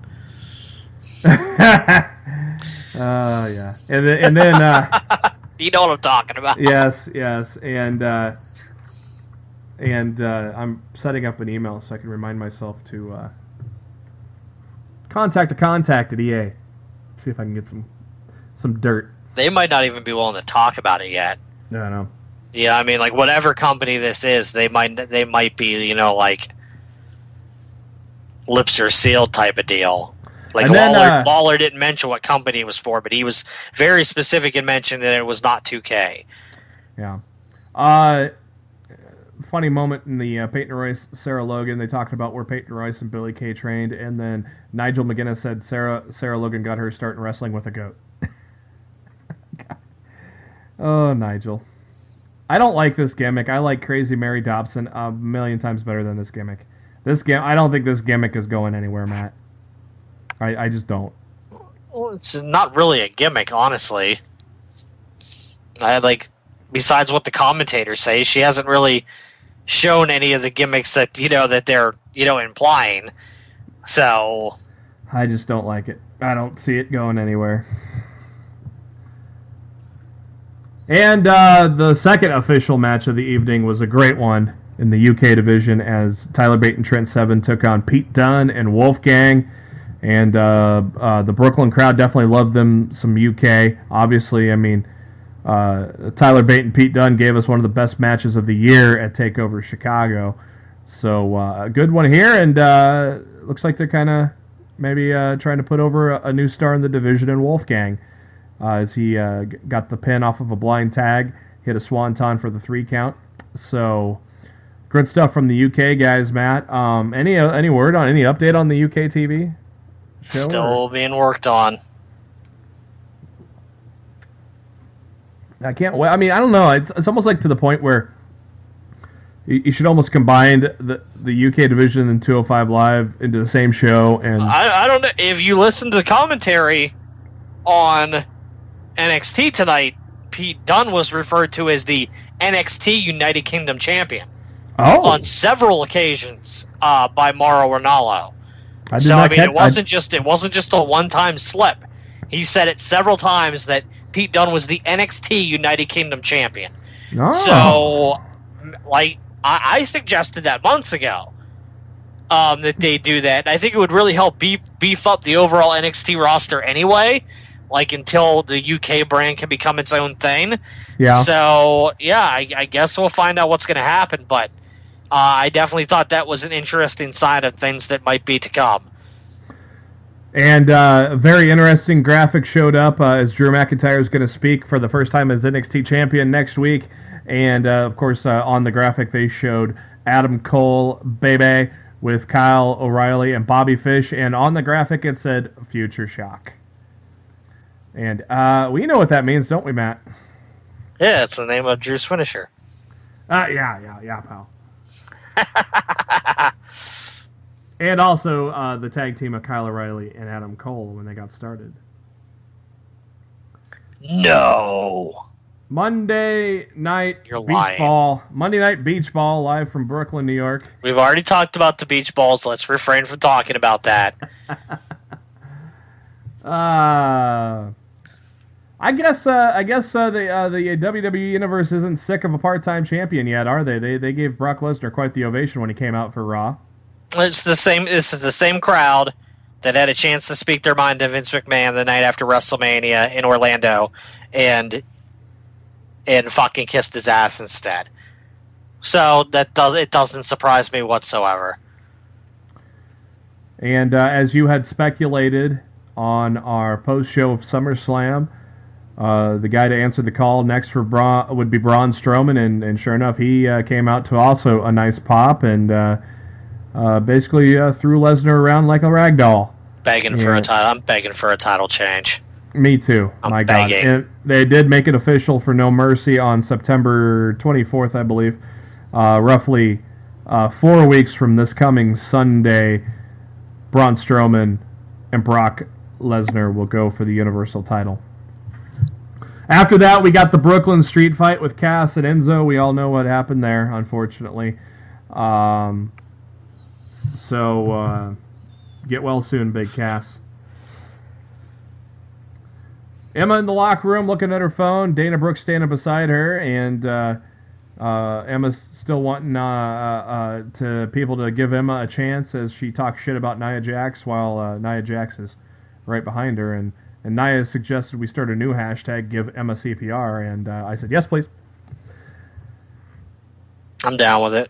Yeah. And then you know what I'm talking about. Yes. And I'm setting up an email so I can remind myself to contact a contact at EA. See if I can get some dirt. They might not even be willing to talk about it yet. No. Yeah, I mean, like, whatever company this is, they might be, lips are sealed type of deal. Like, Lawler didn't mention what company it was for, but he was very specific and mentioned that it was not 2K. Yeah. Funny moment in the Peyton Royce, Sarah Logan. They talked about where Peyton Royce and Billie Kay trained, and then Nigel McGuinness said Sarah Logan got her start in wrestling with a goat. Oh, Nigel. I don't like this gimmick. I like Crazy Mary Dobson a million times better than this gimmick. I don't think this gimmick is going anywhere, Matt. I just don't. Well, it's not really a gimmick, honestly. besides what the commentators say. She hasn't really shown any of the gimmicks that that they're implying. So I just don't like it. I don't see it going anywhere. And the second official match of the evening was a great one in the UK division as Tyler Bate and Trent Seven took on Pete Dunne and Wolfgang. And the Brooklyn crowd definitely loved them some UK. Obviously, I mean, Tyler Bate and Pete Dunne gave us one of the best matches of the year at TakeOver Chicago. So a good one here, and looks like they're kind of maybe trying to put over a new star in the division in Wolfgang. As he got the pin off of a blind tag, hit a swanton for the 3 count. So good stuff from the UK guys, Matt. Any word on any update on the UK TV show? Still being worked on. I can't wait. I mean, I don't know. It's almost like to the point where you should almost combine the UK division and 205 Live into the same show. And I don't know if you listen to the commentary on NXT tonight. Pete Dunne was referred to as the NXT United Kingdom champion on several occasions by Mauro Ranallo. It wasn't just a one-time slip. He said it several times that Pete Dunne was the NXT United Kingdom champion. Oh. So, like, I suggested that months ago that they do that. I think it would really help beef up the overall NXT roster anyway, like until the UK brand can become its own thing. Yeah. So, yeah, I guess we'll find out what's going to happen, but I definitely thought that was an interesting sign of things that might be to come. And a very interesting graphic showed up as Drew McIntyre is going to speak for the first time as NXT champion next week. And, of course, on the graphic they showed Adam Cole, Bebe, with Kyle O'Reilly and Bobby Fish. And on the graphic it said Future Shock. And we know what that means, don't we, Matt? Yeah, it's the name of Drew's finisher. Yeah, pal. And also the tag team of Kyle O'Reilly and Adam Cole when they got started. No. Monday night You're beach lying. ball. Monday night beach ball live from Brooklyn, New York. We've already talked about the beach balls. Let's refrain from talking about that. I guess the WWE Universe isn't sick of a part-time champion yet, are they? They gave Brock Lesnar quite the ovation when he came out for Raw. It's the same. This is the same crowd that had a chance to speak their mind to Vince McMahon the night after WrestleMania in Orlando, and fucking kissed his ass instead. So it doesn't surprise me whatsoever. And as you had speculated on our post-show of SummerSlam, the guy to answer the call next for would be Braun Strowman, and sure enough, he came out to also a nice pop and basically threw Lesnar around like a rag doll. Begging for a title. I'm begging for a title change. Me too. I'm God. begging. And they did make it official for No Mercy on September 24th, I believe. Roughly 4 weeks from this coming Sunday, Braun Strowman and Brock Lesnar will go for the Universal title. After that, we got the Brooklyn Street Fight with Cass and Enzo. We all know what happened there, unfortunately. So get well soon, Big Cass. Emma in the locker room looking at her phone. Dana Brooks standing beside her, and Emma's still wanting to people to give Emma a chance as she talks shit about Nia Jax while Nia Jax is right behind her. And Nia suggested we start a new hashtag, Give Emma CPR, and I said, yes, please. I'm down with it.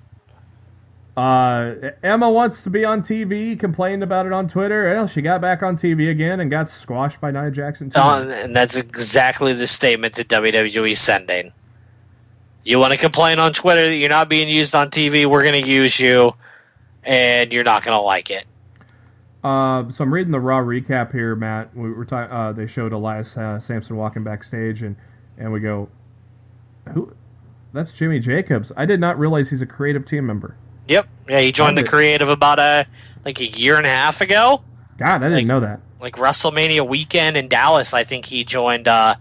Emma wants to be on TV, complained about it on Twitter. Well, she got back on TV again and got squashed by Nia Jax. And that's exactly the statement that WWE's sending. You want to complain on Twitter that you're not being used on TV, we're going to use you, and you're not going to like it. So I'm reading the Raw recap here, Matt. They showed Elias Sampson walking backstage, and we go, who? That's Jimmy Jacobs. I did not realize he's a creative team member. Yep. Yeah, he joined the creative about a year and a half ago. God, I didn't know that. Like WrestleMania weekend in Dallas, I think he joined the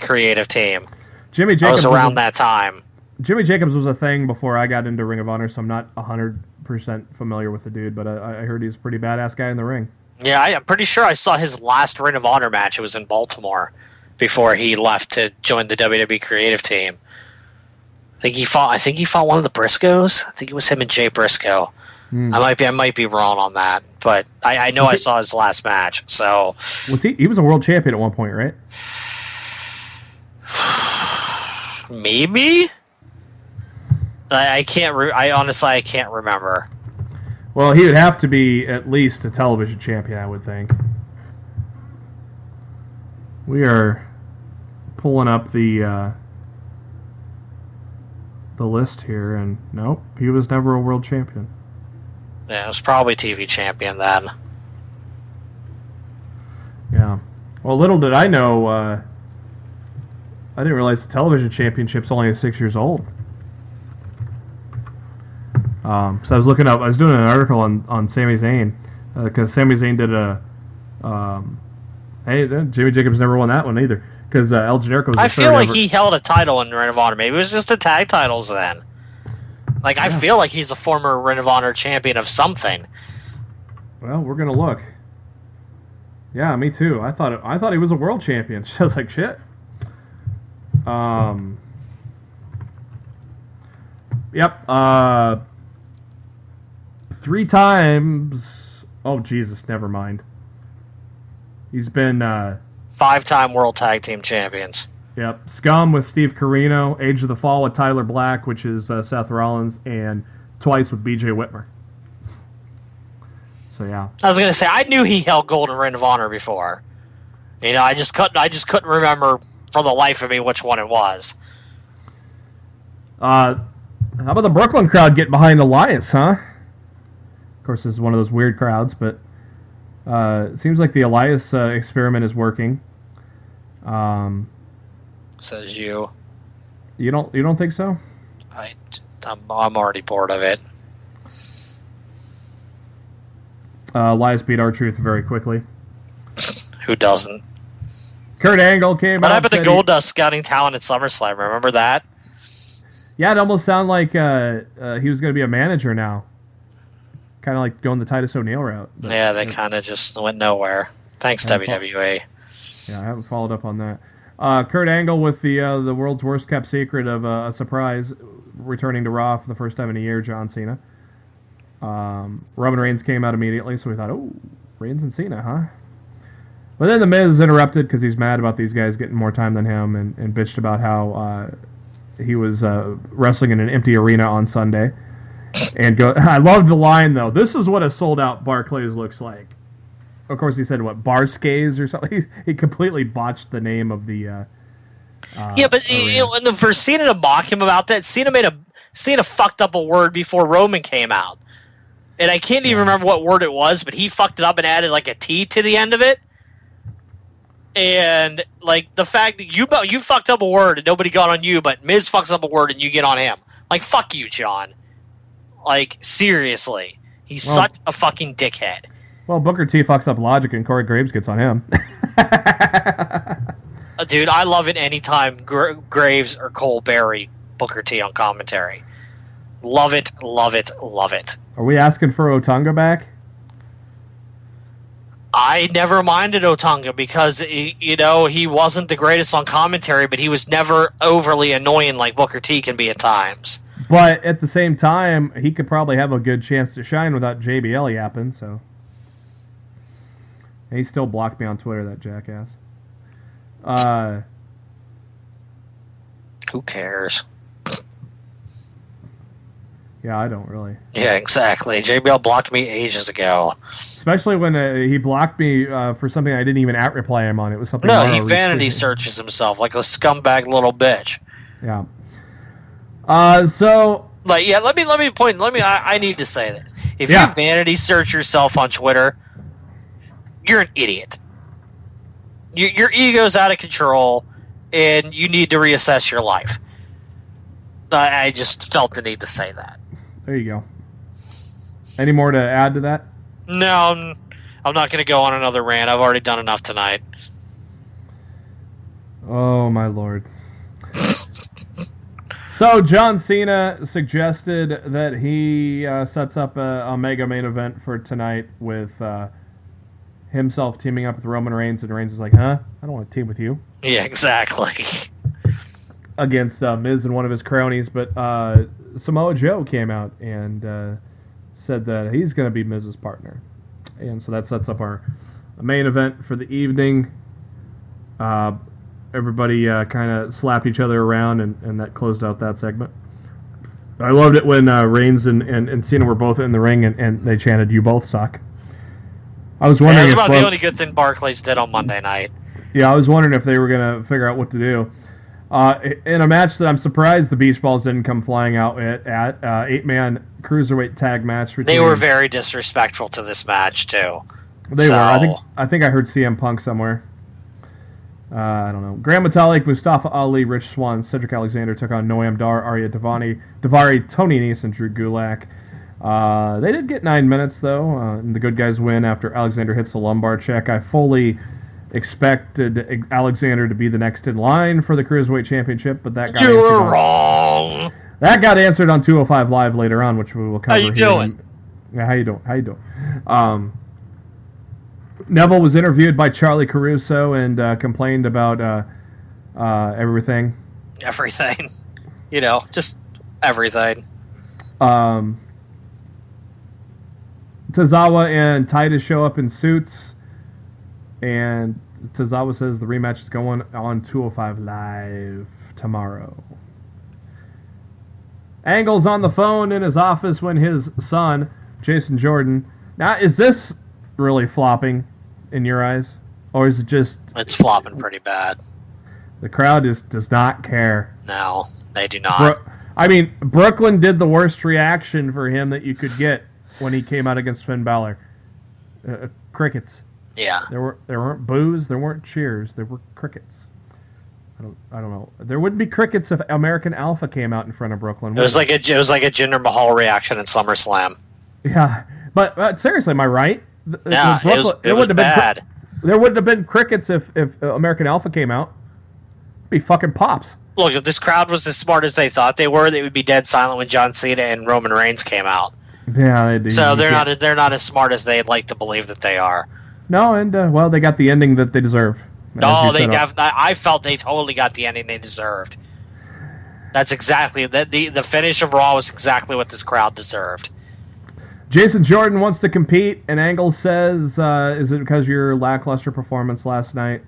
creative team. Jimmy I Jacobs was around that time. Jimmy Jacobs was a thing before I got into Ring of Honor, so I'm not 100% familiar with the dude, but I heard he's a pretty badass guy in the ring. Yeah, I'm pretty sure I saw his last Ring of Honor match. It was in Baltimore before he left to join the WWE creative team. I think he fought one of the Briscoes. I think it was him and Jay Briscoe. I might be wrong on that, but I know I saw his last match. So was he was a world champion at one point, right? Maybe. I can't. I honestly can't remember. Well, he would have to be at least a television champion, I would think. We are pulling up the list here, and nope, he was never a world champion. Yeah, it was probably TV champion then. Yeah. Well, little did I know, I didn't realize the television championship's only 6 years old. So I was doing an article on Sami Zayn, because Sami Zayn did Jimmy Jacobs never won that one either, because El Generico was the I third feel like ever. he held a title in Ring of Honor. Maybe it was just the tag titles then. Like, I feel like he's a former Ring of Honor champion of something. Well, we're gonna look. Yeah, me too. I thought he was a world champion. I was like, shit. Yep. 3 times. Oh Jesus, never mind. He's been 5-time World Tag Team Champions. Yep. Scum with Steve Corino, Age of the Fall with Tyler Black, which is Seth Rollins, and twice with BJ Whitmer. So yeah. I was gonna say I knew he held gold in Ring of Honor before. You know, I just couldn't remember for the life of me which one it was. How about the Brooklyn crowd getting behind Elias, huh? Of course, this is one of those weird crowds, but it seems like the Elias experiment is working. Says you. You don't think so? I'm already bored of it. Elias beat R-Truth very quickly. Who doesn't? Kurt Angle came out. What happened to Goldust scouting talent at SummerSlam? Remember that? Yeah, it almost sounded like he was going to be a manager now. Kind of like going the Titus O'Neil route. But, yeah, they kind of just went nowhere. Thanks, WWE. Yeah, I haven't followed up on that. Kurt Angle with the world's worst kept secret of a surprise returning to Raw for the first time in a year, John Cena. Roman Reigns came out immediately, so we thought, oh, Reigns and Cena, huh? But then The Miz interrupted because he's mad about these guys getting more time than him and bitched about how he was wrestling in an empty arena on Sunday. And I love the line, though. This is what a sold-out Barclays looks like. Of course, he said, what, Barskays or something? He completely botched the name of the yeah, but and for Cena to mock him about that, Cena fucked up a word before Roman came out. And I can't even remember what word it was, but he fucked it up and added like a T to the end of it. And like the fact that you fucked up a word and nobody got on you, but Miz fucks up a word and you get on him. Like, fuck you, John. Like, seriously. He's such a fucking dickhead. Well, Booker T fucks up Logic and Corey Graves gets on him. Dude, I love it anytime Graves or Cole bury Booker T on commentary. Love it, love it, love it. Are we asking for Otunga back? I never minded Otunga because, he wasn't the greatest on commentary, but he was never overly annoying like Booker T can be at times. But at the same time, he could probably have a good chance to shine without JBL yapping, so... And he still blocked me on Twitter, that jackass. Who cares? Yeah, I don't really. Yeah, exactly. JBL blocked me ages ago. Especially when he blocked me for something I didn't even at-reply him on. It was something... No, he vanity searches himself like a scumbag little bitch. Yeah. So... Like, yeah, I need to say this. If you vanity search yourself on Twitter, you're an idiot. Your ego's out of control, and you need to reassess your life. I just felt the need to say that. There you go. Any more to add to that? No, I'm not going to go on another rant. I've already done enough tonight. Oh, my Lord. So John Cena suggested that he sets up a mega main event for tonight with himself teaming up with Roman Reigns, and Reigns is like, huh? I don't want to team with you. Yeah, exactly. Against Miz and one of his cronies, but Samoa Joe came out and said that he's going to be Miz's partner. And so that sets up our main event for the evening. Everybody kind of slapped each other around, and that closed out that segment. I loved it when Reigns and Cena were both in the ring, and they chanted, "You both suck." I was wondering. That's about the only good thing Barclays did on Monday night. Yeah, I was wondering if they were going to figure out what to do. In a match that I'm surprised the Beach Balls didn't come flying out at 8-man cruiserweight tag match. They were very disrespectful to this match too. They were. I think I heard CM Punk somewhere. I don't know. Grand Metalik, Mustafa Ali, Rich Swann, Cedric Alexander took on Noam Dar, Arya Daivari, Tony Nese, and Drew Gulak. They did get 9 minutes, though, and the good guys win after Alexander hits the lumbar check. I fully expected Alexander to be the next in line for the Cruiserweight Championship, but that got You were wrong. That got answered on 205 Live later on, which we will cover. How you doing? Yeah, how you doing? Neville was interviewed by Charlie Caruso and complained about everything. Everything. Just everything. Tozawa and Titus show up in suits, and Tozawa says the rematch is going on 205 Live tomorrow. Angle's on the phone in his office when his son, Jason Jordan... Now, is this really flopping in your eyes? Or is it just... It's flopping pretty bad. The crowd does not care. No, they do not. Brooklyn did the worst reaction for him that you could get when he came out against Finn Balor. Crickets. Yeah. There weren't boos, there weren't cheers, there were crickets. I don't know. There wouldn't be crickets if American Alpha came out in front of Brooklyn. It was like a Jinder Mahal reaction in SummerSlam. Yeah, but seriously, am I right? Yeah, it was bad. There wouldn't have been crickets if American Alpha came out. It'd be fucking pops. Look, if this crowd was as smart as they thought they were, they would be dead silent when John Cena and Roman Reigns came out. Yeah, they do. So they're not as smart as they'd like to believe that they are. No, and they got the ending that they deserve. No, I felt they totally got the ending they deserved. That's exactly the finish of Raw was exactly what this crowd deserved. Jason Jordan wants to compete, and Angle says, "Is it because of your lackluster performance last night?"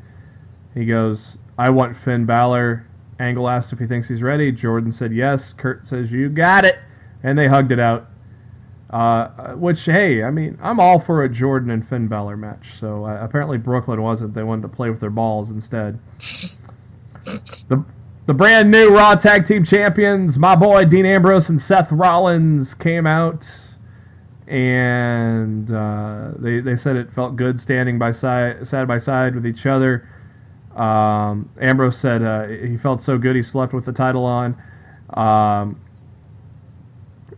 He goes, "I want Finn Balor." Angle asked if he thinks he's ready. Jordan said yes. Kurt says, "You got it," and they hugged it out. Which, hey, I'm all for a Jordan and Finn Balor match. So apparently Brooklyn wasn't. They wanted to play with their balls instead. The brand new Raw Tag Team Champions, my boy Dean Ambrose and Seth Rollins, came out, and they said it felt good standing side by side with each other. Ambrose said he felt so good he slept with the title on.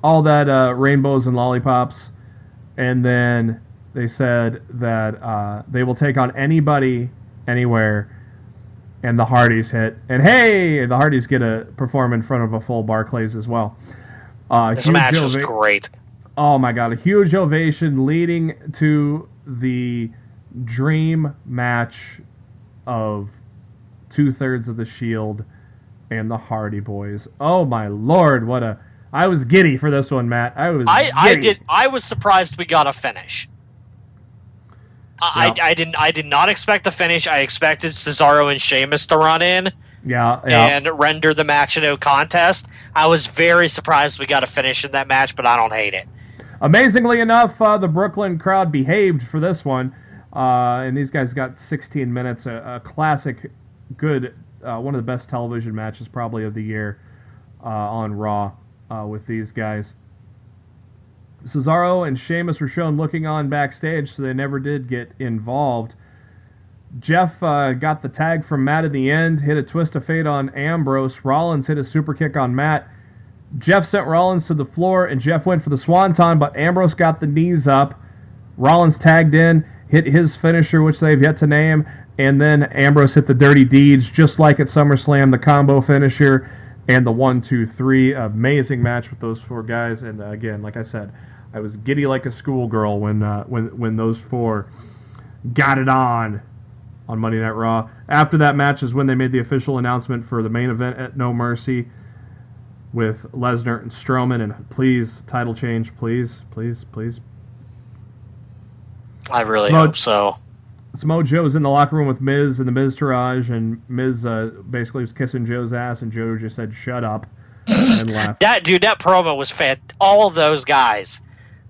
All that rainbows and lollipops, and then they said that they will take on anybody, anywhere, and the Hardys hit. And hey, the Hardys get to perform in front of a full Barclays as well. This match was great. Oh my god, a huge ovation leading to the dream match of 2/3 of the Shield and the Hardy Boys. Oh my lord, I was giddy for this one, Matt. I was surprised we got a finish. I did not expect a finish. I expected Cesaro and Sheamus to run in. Yeah. And render the match a no contest. I was very surprised we got a finish in that match, but I don't hate it. Amazingly enough, the Brooklyn crowd behaved for this one, and these guys got 16 minutes. A classic, good, one of the best television matches probably of the year on Raw. With these guys. Cesaro and Sheamus were shown looking on backstage, so they never did get involved. Jeff got the tag from Matt in the end, hit a twist of fate on Ambrose. Rollins hit a super kick on Matt. Jeff sent Rollins to the floor, and Jeff went for the swanton, but Ambrose got the knees up. Rollins tagged in, hit his finisher, which they've yet to name, and then Ambrose hit the Dirty Deeds, just like at SummerSlam, the combo finisher. and the 1, 2, 3. Amazing match with those 4 guys. And again, like I said, I was giddy like a schoolgirl when those 4 got it on Monday Night Raw. After that match is when they made the official announcement for the main event at No Mercy with Lesnar and Strowman. And please, title change, please, please, please. I really hope so. Samoa Joe was in the locker room with Miz and the Miztourage, and Miz basically was kissing Joe's ass, and Joe just said, "Shut up," and left. That promo was all of those guys.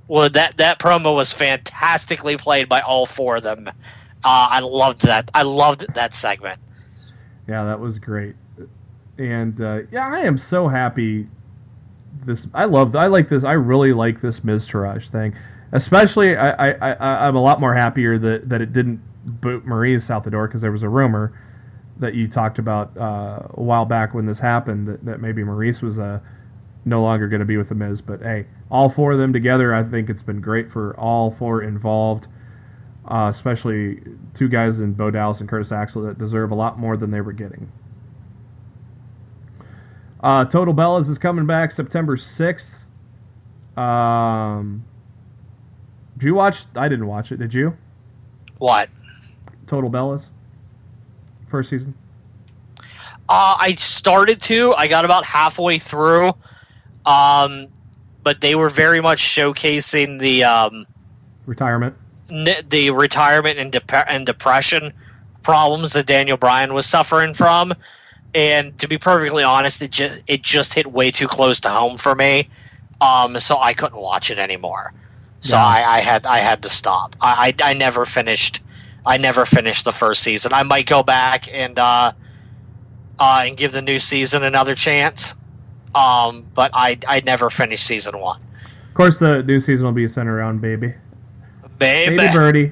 Well, that promo was fantastically played by all 4 of them. I loved that. I loved that segment. Yeah, that was great. And I am so happy. I like this. I really like this Miztourage thing. Especially, I'm a lot more happier that it didn't boot Maurice out the door, because there was a rumor that you talked about a while back when this happened that maybe Maurice was no longer going to be with the Miz. But hey, all 4 of them together, I think it's been great for all 4 involved, especially 2 guys in Bo Dallas and Curtis Axel that deserve a lot more than they were getting. Total Bellas is coming back September 6th. Did you watch? I didn't watch it. Did you? What? Total Bellas? First season? I started to. I got about halfway through. But they were very much showcasing the retirement. The retirement and depression problems that Daniel Bryan was suffering from. And to be perfectly honest, it just hit way too close to home for me. So I couldn't watch it anymore. So yeah. I had to stop. I never finished. I never finished the first season. I might go back and give the new season another chance. But I never finished season 1. Of course, the new season will be centered around Baby Birdie.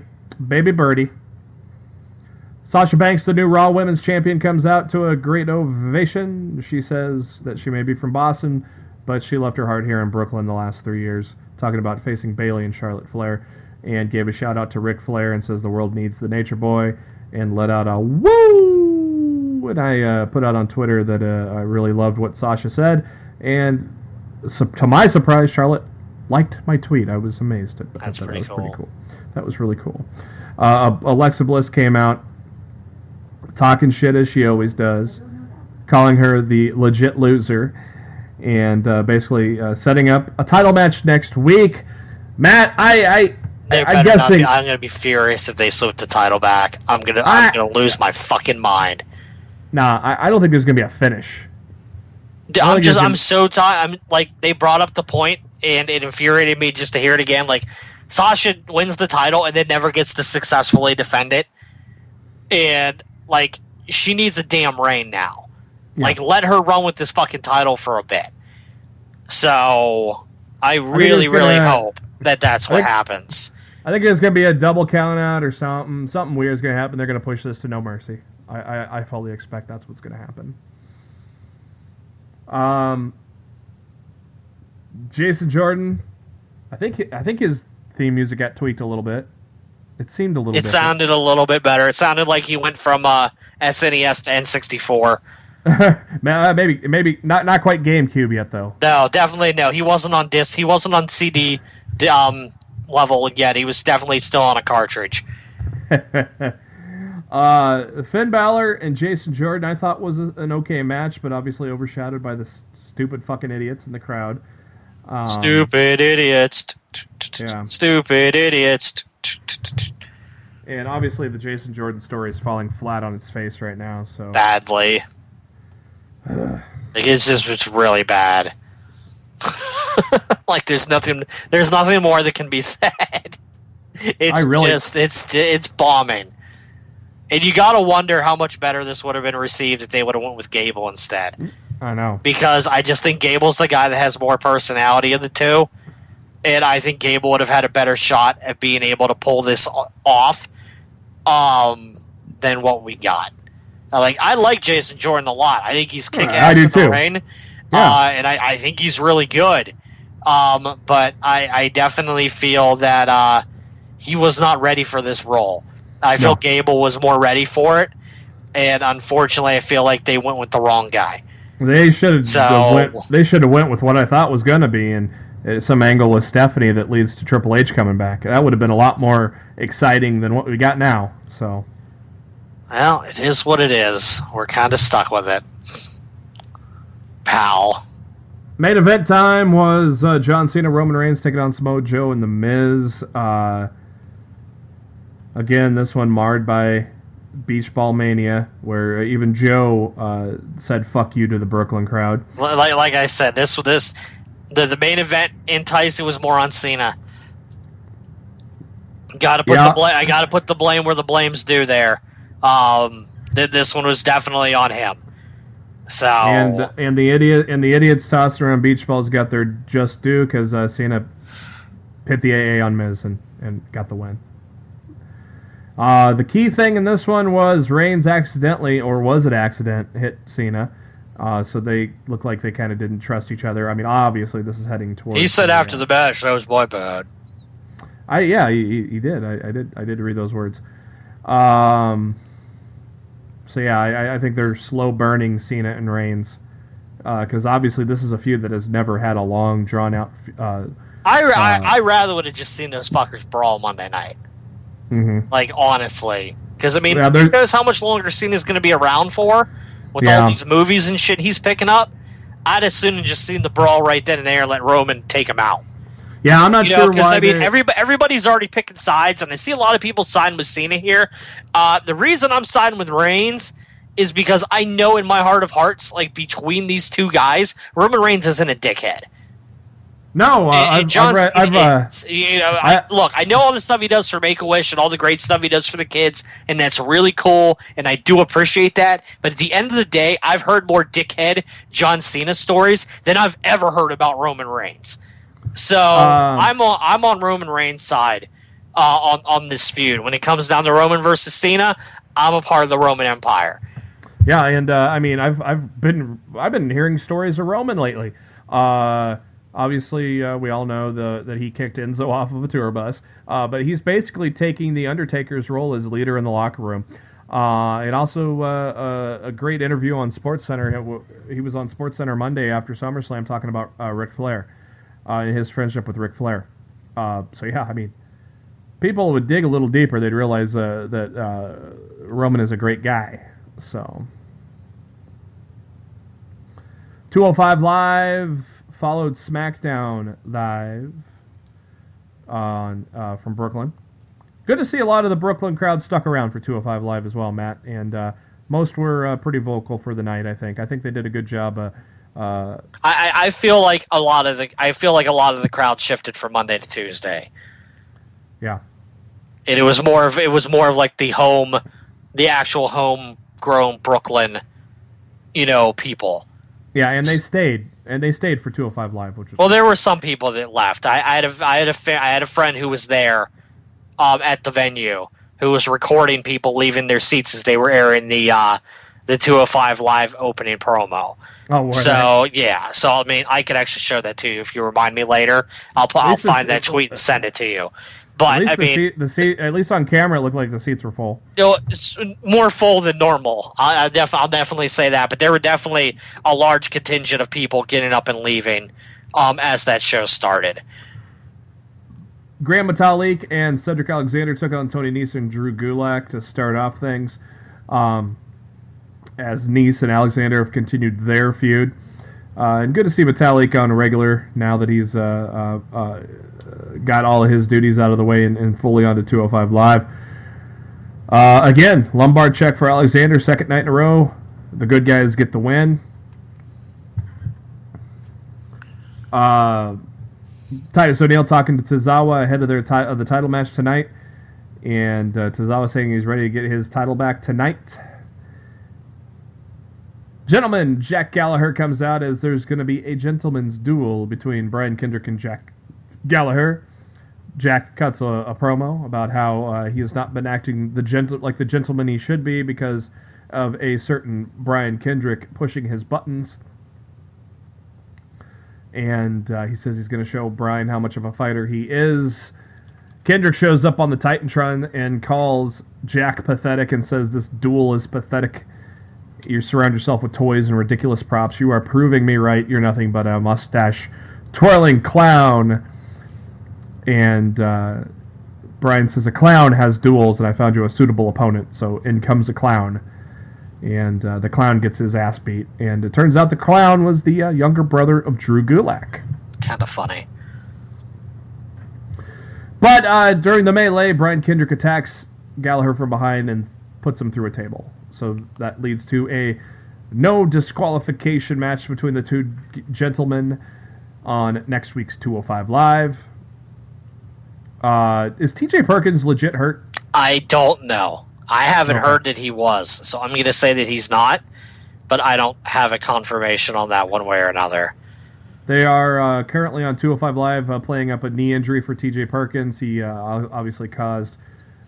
Sasha Banks, the new Raw Women's Champion, comes out to a great ovation. She says that she may be from Boston, but she left her heart here in Brooklyn the last 3 years, talking about facing Bayley and Charlotte Flair, and gave a shout-out to Ric Flair and says the world needs the Nature Boy, and let out a woo! And I put out on Twitter that I really loved what Sasha said, and to my surprise, Charlotte liked my tweet. I was amazed. That's pretty cool. That was really cool. Alexa Bliss came out talking shit as she always does, calling her the legit loser, and basically setting up a title match next week. Matt, I'm guessing I'm gonna be furious if they slip the title back. I'm gonna lose my fucking mind. Nah, I don't think there's gonna be a finish. I'm so tired. I'm like, they brought up the point, and it infuriated me just to hear it again. Like, Sasha wins the title and then never gets to successfully defend it, and like, she needs a damn reign now. Yeah. Like, let her run with this fucking title for a bit. So I really hope that's what happens. I think there's going to be a double count out or something. Something weird is going to happen. They're going to push this to No Mercy. I fully expect that's what's going to happen. Jason Jordan, I think his theme music got tweaked a little bit. It seemed a little. It sounded a little bit better. It sounded like he went from SNES to N64. maybe not quite GameCube yet though. No, definitely no. He wasn't on disc. He wasn't on CD level yet. He was definitely still on a cartridge. Finn Balor and Jason Jordan, I thought was an okay match, but obviously overshadowed by the stupid fucking idiots in the crowd. Stupid idiots. Yeah. Stupid idiots. And obviously the Jason Jordan story is falling flat on its face right now. So badly. Like, it's really bad. Like, there's nothing more that can be said. It's bombing. And you gotta wonder how much better this would have been received if they would have went with Gable instead. I know. Because I just think Gable's the guy that has more personality of the two. And I think Gable would have had a better shot at being able to pull this off than what we got. I like Jason Jordan a lot. I think he's kick-ass in the ring. Yeah. And I think he's really good. But I definitely feel that he was not ready for this role. I feel Gable was more ready for it. And unfortunately, I feel like they went with the wrong guy. They should have So They should have went with what I thought was going to be, and some angle with Stephanie that leads to Triple H coming back. That would have been a lot more exciting than what we got now. So, well, it is what it is. We're kind of stuck with it, pal. Main event time was John Cena, Roman Reigns taking on Samoa Joe and The Miz. Again, this one marred by Beach Ball Mania, where even Joe said "fuck you" to the Brooklyn crowd. Like I said, the main event in Tyson was more on Cena. Got to put I got to put the blame where the blame's due there. This one was definitely on him. So and the idiots tossing around beach balls got their just due because Cena hit the AA on Miz and got the win. The key thing in this one was Reigns accidentally, or was it accident, hit Cena. So they look like they kind of didn't trust each other. I mean, obviously this is heading towards. He said after the match that was my bad. He did. I did read those words. So yeah, I think they're slow burning Cena and Reigns, because obviously this is a feud that has never had a long drawn out. I rather would have just seen those fuckers brawl Monday night. Mm-hmm. Like honestly, because I mean, who knows how much longer Cena's going to be around for with all these movies and shit he's picking up. I'd as soon have just seen the brawl right then and there and let Roman take him out. Yeah, I'm not sure because I mean, everybody's already picking sides, and I see a lot of people siding with Cena here. The reason I'm siding with Reigns is because I know in my heart of hearts, like between these two guys, Roman Reigns isn't a dickhead. No, look, I know all the stuff he does for Make-A-Wish and all the great stuff he does for the kids, and that's really cool, and I do appreciate that. But at the end of the day, I've heard more dickhead John Cena stories than I've ever heard about Roman Reigns. So I'm on Roman Reigns' side on this feud. When it comes down to Roman versus Cena, I'm a part of the Roman Empire. Yeah, and I mean, I've been hearing stories of Roman lately. Obviously, we all know that he kicked Enzo off of a tour bus, but he's basically taking the Undertaker's role as leader in the locker room. And also a great interview on SportsCenter. He was on SportsCenter Monday after SummerSlam talking about Ric Flair. His friendship with Ric Flair. So yeah, I mean, people would dig a little deeper, they'd realize that Roman is a great guy. So 205 Live followed Smackdown live from Brooklyn. Good to see a lot of the Brooklyn crowd stuck around for 205 Live as well, Matt. And most were pretty vocal for the night. I think they did a good job. I feel like a lot of the crowd shifted from Monday to Tuesday. Yeah, and it was more of like the actual homegrown Brooklyn, people. Yeah, and they stayed for 205 Live, which was well. There were some people that left. I had a friend who was there, at the venue, who was recording people leaving their seats as they were airing the 205 Live opening promo. Oh, so yeah, so I mean, I could actually show that to you if you remind me later. I'll find that tweet and send it to you. But I mean, at least on camera, it looked like the seats were full. It's more full than normal. I'll definitely say that. But there were definitely a large contingent of people getting up and leaving as that show started. Grand Metalik and Cedric Alexander took on Tony Nese and Drew Gulak to start off things. As Nese and Alexander have continued their feud. And good to see Metalik on a regular now that he's got all of his duties out of the way and fully onto 205 Live. Again, lumbar check for Alexander, second night in a row. The good guys get the win. Titus O'Neil talking to Tozawa ahead of the title match tonight. And Tozawa saying he's ready to get his title back tonight. Gentlemen, Jack Gallagher comes out as there's going to be a gentleman's duel between Brian Kendrick and Jack Gallagher. Jack cuts a promo about how he has not been acting the gentleman he should be because of a certain Brian Kendrick pushing his buttons. And he says he's going to show Brian how much of a fighter he is. Kendrick shows up on the Titantron and calls Jack pathetic and says this duel is pathetic. You surround yourself with toys and ridiculous props. You are proving me right. You're nothing but a mustache-twirling clown. And Brian says, a clown has duels, and I found you a suitable opponent. So in comes a clown. And the clown gets his ass beat. And it turns out the clown was the younger brother of Drew Gulak. Kind of funny. But during the melee, Brian Kendrick attacks Gallagher from behind and puts him through a table. So that leads to a no disqualification match between the two gentlemen on next week's 205 Live. Is TJ Perkins legit hurt? I don't know. I haven't heard that he was, so I'm going to say that he's not, but I don't have a confirmation on that one way or another. They are currently on 205 Live playing up a knee injury for TJ Perkins. He obviously caused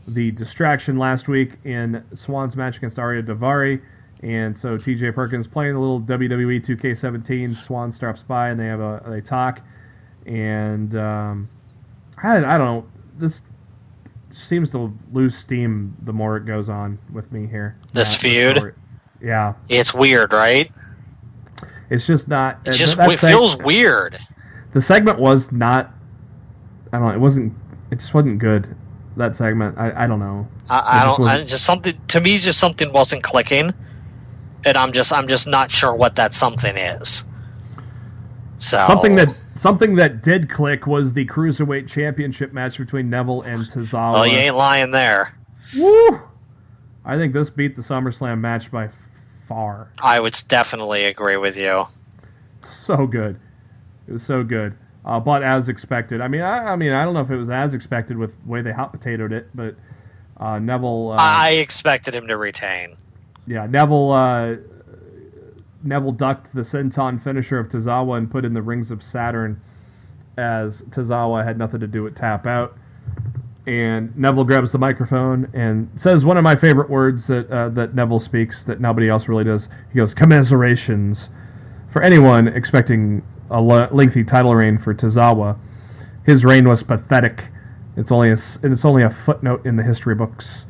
the distraction last week in Swan's match against Arya Daivari, and so TJ Perkins playing a little WWE 2K17. Swan stops by and they talk, and I don't know. This seems to lose steam the more it goes on with me here. This feud? Yeah. It's weird, right? It's just not... It feels weird. The segment was not... I don't know. It just wasn't good, that segment. I don't know. Something wasn't clicking, and I'm just not sure what that something is. So Something that did click was the Cruiserweight Championship match between Neville and Tozawa. Well, you ain't lying there. Woo! I think this beat the SummerSlam match by far. I would definitely agree with you. So good. It was so good. But as expected. I don't know if it was as expected with the way they hot potatoed it, but Neville... I expected him to retain. Yeah, Neville ducked the senton finisher of Tozawa and put in the Rings of Saturn, as Tozawa had nothing to do with tap out. And Neville grabs the microphone and says one of my favorite words that Neville speaks that nobody else really does. He goes, "Commiserations." For anyone expecting a lengthy title reign for Tozawa, his reign was pathetic. It's only a footnote in the history books.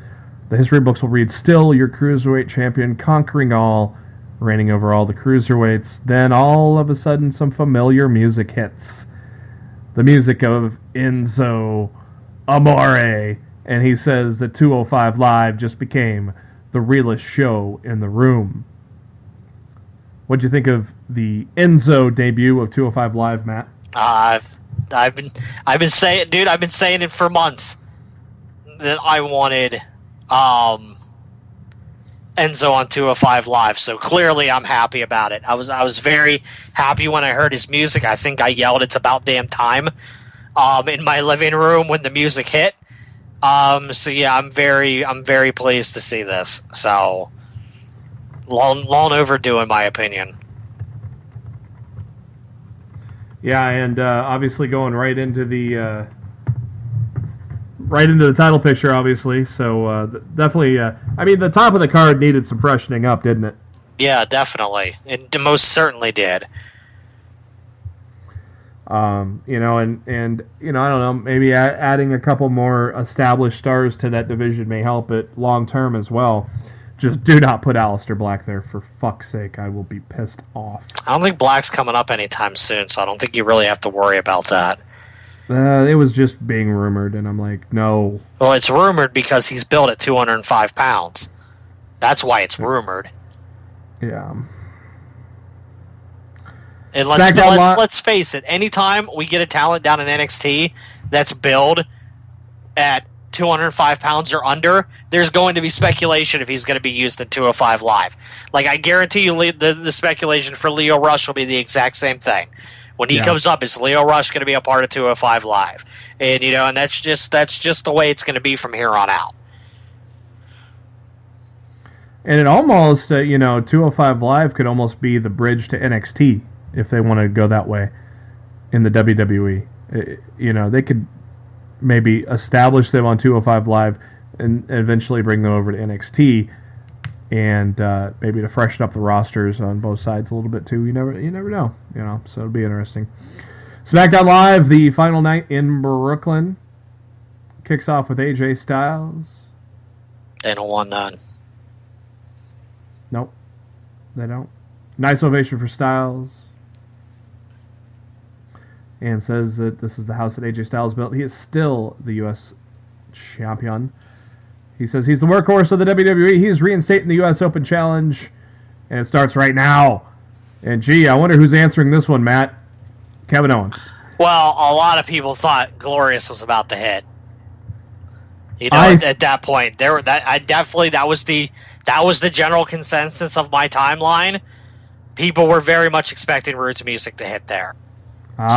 The history books will read, "Still your cruiserweight champion, conquering all, reigning over all the cruiserweights." Then all of a sudden some familiar music hits. The music of Enzo Amore. And he says that 205 Live just became the realest show in the room. What'd you think of the Enzo debut of 205 Live, Matt? I've been saying it for months that I wanted Enzo on 205 Live, so clearly I'm happy about it. I was very happy when I heard his music. I think I yelled, "It's about damn time," in my living room when the music hit. So yeah, I'm very pleased to see this. So long overdue, in my opinion. Yeah, and obviously going right into the title picture, obviously. So definitely, the top of the card needed some freshening up, didn't it? Yeah, definitely. It most certainly did. I don't know, maybe adding a couple more established stars to that division may help it long term as well. Just do not put Aleister Black there, for fuck's sake. I will be pissed off. I don't think Black's coming up anytime soon, so I don't think you really have to worry about that. It was just being rumored, and I'm like, no. Well, it's rumored because he's built at 205 pounds. That's why it's rumored. Yeah. And let's face it, anytime we get a talent down in NXT that's billed at 205 pounds or under, there's going to be speculation if he's going to be used in 205 Live. Like, I guarantee you the speculation for Leo Rush will be the exact same thing. When he comes up, is Leo Rush going to be a part of 205 Live? And, and that's just the way it's going to be from here on out. And it almost, 205 Live could almost be the bridge to NXT if they want to go that way in the WWE. They could maybe establish them on 205 Live and eventually bring them over to NXT, and maybe to freshen up the rosters on both sides a little bit too. You never know. So it'll be interesting. SmackDown Live, the final night in Brooklyn, kicks off with AJ Styles. They don't want none. Nope. They don't. Nice ovation for Styles. And says that this is the house that AJ Styles built. He is still the U.S. champion. He says he's the workhorse of the WWE. He's reinstating the U.S. Open Challenge. And it starts right now. And gee, I wonder who's answering this one, Matt. Kevin Owens. Well, a lot of people thought Glorious was about to hit. You know, at that point, that was the general consensus of my timeline. People were very much expecting Roots music to hit there. As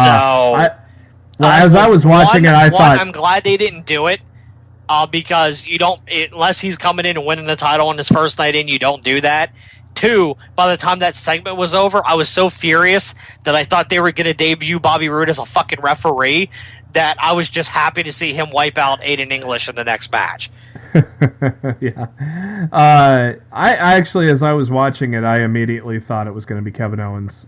I was watching it, I thought I'm glad they didn't do it because you don't, unless he's coming in and winning the title on his first night in, you don't do that. 2, by the time that segment was over, I was so furious that I thought they were going to debut Bobby Roode as a fucking referee that I was just happy to see him wipe out Aiden English in the next match. Yeah. I actually, as I was watching it, I immediately thought it was going to be Kevin Owens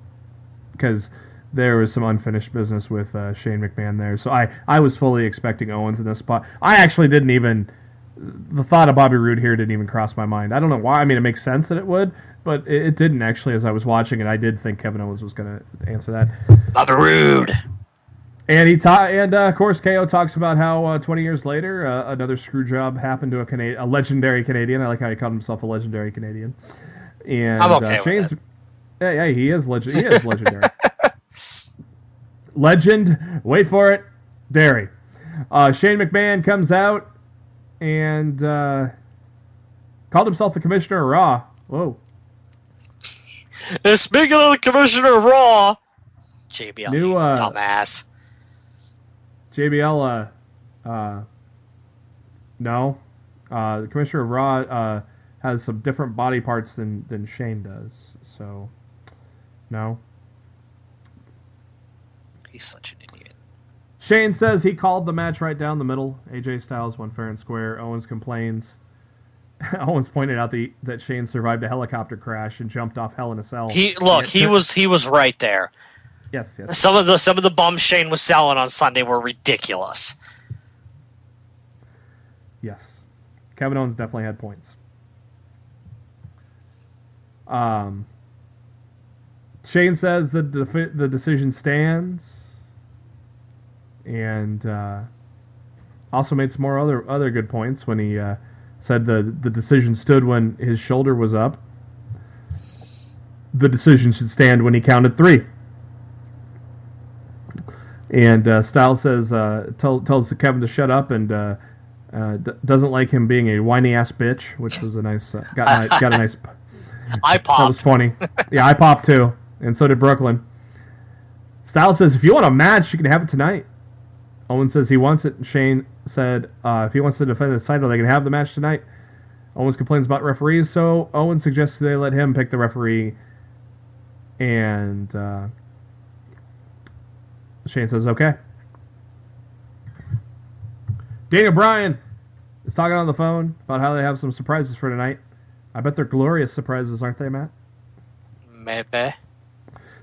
because there was some unfinished business with Shane McMahon there. So I was fully expecting Owens in this spot. I actually didn't even... The thought of Bobby Roode here didn't even cross my mind. I don't know why. I mean, it makes sense that it would, but it didn't actually as I was watching it. I did think Kevin Owens was going to answer that. Bobby Roode. And of course, KO talks about how 20 years later, another screw job happened to a legendary Canadian. I like how he called himself a legendary Canadian. And I'm okay with it. Yeah, he is legendary. Legend. Wait for it. Dairy. Shane McMahon comes out and called himself the Commissioner of Raw. Whoa. And speaking of the Commissioner of Raw, JBL, new dumbass. JBL, no. The Commissioner of Raw has some different body parts than Shane does. So, no. He's such an idiot. Shane says he called the match right down the middle. AJ Styles won fair and square. Owens complains. Owens pointed out that Shane survived a helicopter crash and jumped off Hell in a Cell. He was right there. Yes. Some of the bums Shane was selling on Sunday were ridiculous. Yes. Kevin Owens definitely had points. Shane says that the decision stands, and also made some more other good points when he said the decision stood when his shoulder was up. The decision should stand when he counted 3. And Styles says tells Kevin to shut up and doesn't like him being a whiny ass bitch, which was a nice got a nice. I popped. That was funny. Yeah, I popped too, and so did Brooklyn. Styles says if you want a match, you can have it tonight. Owen says he wants it. Shane said if he wants to defend the title, they can have the match tonight. Owens complains about referees, so Owen suggests they let him pick the referee. And Shane says okay. Daniel Bryan is talking on the phone about how they have some surprises for tonight. I bet they're glorious surprises, aren't they, Matt? Maybe.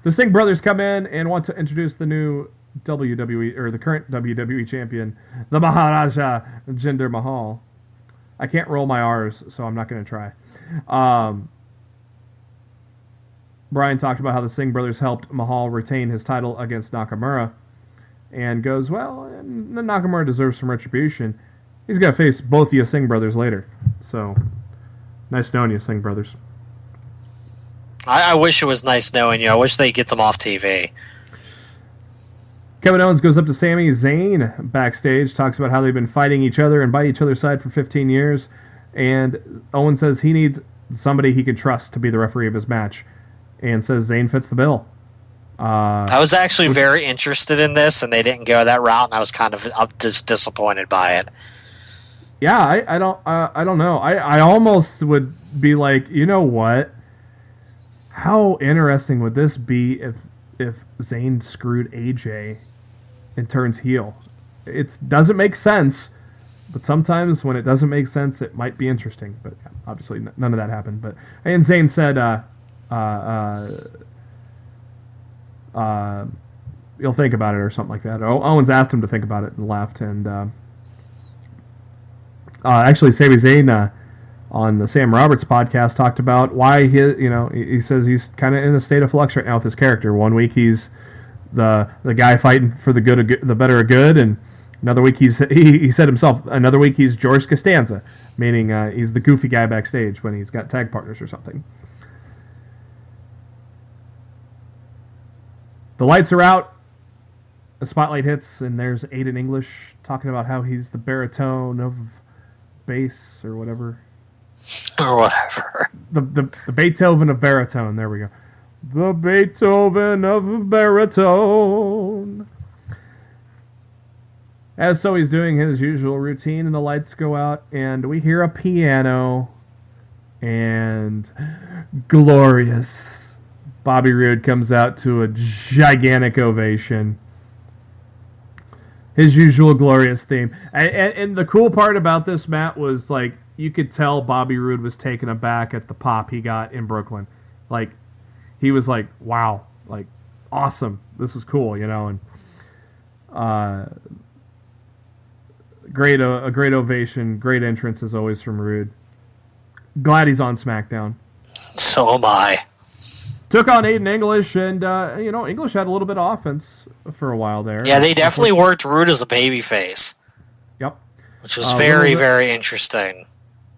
The Singh brothers come in and want to introduce the new WWE, or the current WWE champion, the Maharaja Jinder Mahal. I can't roll my R's, so I'm not going to try. Bryan talked about how the Singh brothers helped Mahal retain his title against Nakamura, and goes, well, Nakamura deserves some retribution. He's going to face both the Singh brothers later. So, nice knowing you, Singh brothers. I wish it was nice knowing you. I wish they'd get them off TV. Kevin Owens goes up to Sami Zayn backstage, talks about how they've been fighting each other and by each other's side for 15 years, and Owens says he needs somebody he can trust to be the referee of his match, and says Zayn fits the bill. I was actually very interested in this, and they didn't go that route, and I was kind of disappointed by it. Yeah, I don't know. I almost would be like, you know what? How interesting would this be if Zayn screwed AJ and turns heel? It doesn't make sense, but sometimes when it doesn't make sense, it might be interesting. But yeah, obviously none of that happened. And Zayn said, you'll think about it or something like that. Owens asked him to think about it and left. And actually, Sami Zayn on the Sam Roberts podcast talked about why he says he's kind of in a state of flux right now with his character. One week he's the guy fighting for the better of good, and another week he said himself, another week he's George Costanza, meaning he's the goofy guy backstage when he's got tag partners or something. The lights are out. The spotlight hits, and there's Aiden English talking about how he's the baritone of bass or whatever. Or whatever. The Beethoven of baritone. There we go. The Beethoven of baritone. As so he's doing his usual routine, and the lights go out, and we hear a piano, and glorious. Bobby Roode comes out to a gigantic ovation. His usual glorious theme. And the cool part about this, Matt, was like you could tell Bobby Roode was taken aback at the pop he got in Brooklyn. Like he was like, "Wow, like awesome, this was cool," and a great ovation, great entrance as always from Roode. Glad he's on SmackDown. So am I. Took on Aiden English, and English had a little bit of offense for a while there. Yeah, they definitely worked Roode as a babyface. Yep. Which was very, very interesting.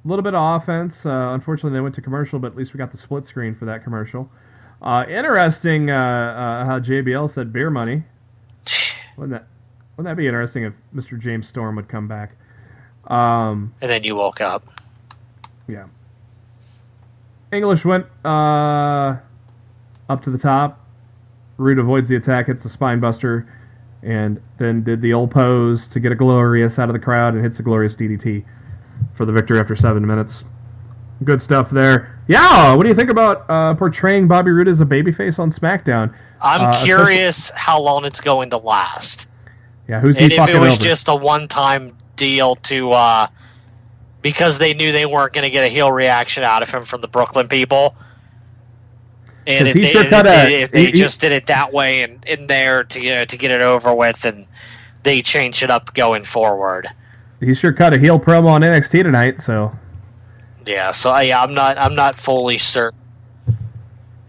A little bit of offense. Unfortunately, they went to commercial, but at least we got the split screen for that commercial. Interesting how JBL said beer money. Wouldn't that be interesting if Mr. James Storm would come back? And then you woke up. Yeah. English went up to the top. Roode avoids the attack, hits the spine buster, and then did the old pose to get a glorious out of the crowd and hits a glorious DDT for the victory after 7 minutes. Good stuff there. Yeah, what do you think about portraying Bobby Roode as a babyface on SmackDown? I'm curious how long it's going to last. Yeah, who's and he if fucking it was over? just a one-time deal to because they knew they weren't going to get a heel reaction out of him from the Brooklyn people. And if they just did it that way and in there to get it over with, and they change it up going forward. He sure cut a heel promo on NXT tonight, so yeah. So yeah, I'm not fully certain,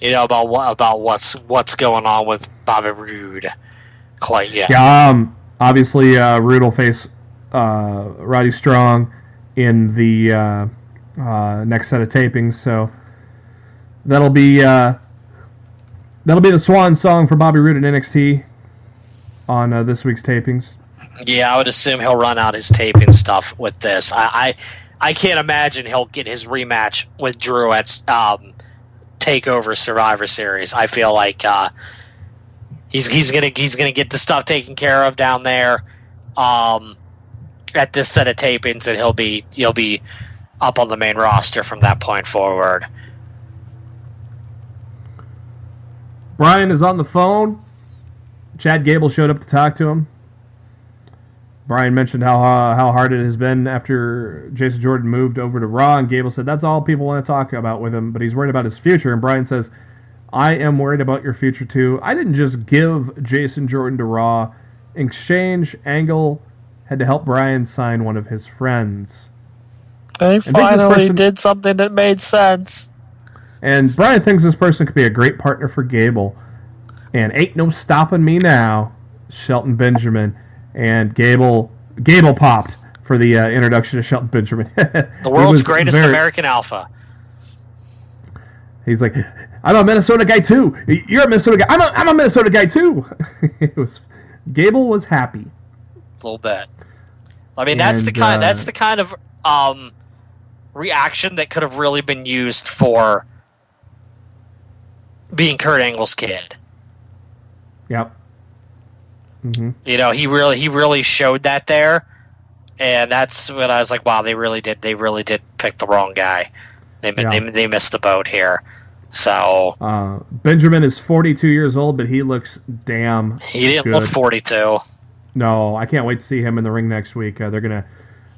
about what's going on with Bobby Roode quite yet. Yeah. Obviously, Roode will face Roddy Strong in the next set of tapings, so that'll be the swan song for Bobby Roode in NXT on this week's tapings. Yeah, I would assume he'll run out his taping stuff with this. I can't imagine he'll get his rematch with Drew at TakeOver Survivor Series. I feel like he's gonna get the stuff taken care of down there at this set of tapings, and he'll be up on the main roster from that point forward. Brian is on the phone. Chad Gable showed up to talk to him. Brian mentioned how hard it has been after Jason Jordan moved over to Raw, and Gable said that's all people want to talk about with him, but he's worried about his future. And Brian says, I am worried about your future too. I didn't just give Jason Jordan to Raw. In exchange, Angle had to help Brian sign one of his friends. They finally did something that made sense. And Brian thinks this person could be a great partner for Gable. And ain't no stopping me now, Shelton Benjamin. And Gable popped for the introduction of Shelton Benjamin. The world's greatest American alpha. He's like, I'm a Minnesota guy too. You're a Minnesota guy. I'm a Minnesota guy too. Gable was happy. A little bit. I mean, that's the kind of reaction that could have really been used for being Kurt Angle's kid. Yep. Mm-hmm. He really showed that there, and that's when I was like, wow, they really did pick the wrong guy. They missed the boat here. So Benjamin is 42 years old, but he looks damn He didn't good. look 42. No, I can't wait to see him in the ring next week. They're going to,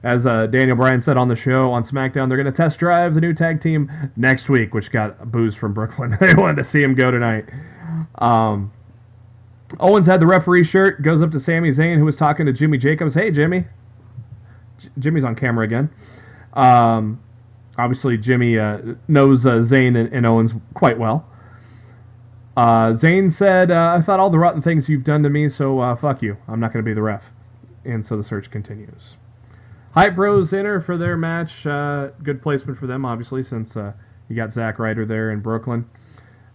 as Daniel Bryan said on the show on SmackDown, they're going to test drive the new tag team next week, which got booze from Brooklyn. They wanted to see him go tonight. Owens had the referee shirt, goes up to Sami Zayn, who was talking to Jimmy Jacobs. Hey, Jimmy. Jimmy's on camera again. obviously, Jimmy knows Zayn and Owens quite well. Zayn said, I thought all the rotten things you've done to me, so fuck you. I'm not going to be the ref. And so the search continues. Hype Bros enter for their match. Good placement for them, obviously, since you got Zack Ryder there in Brooklyn.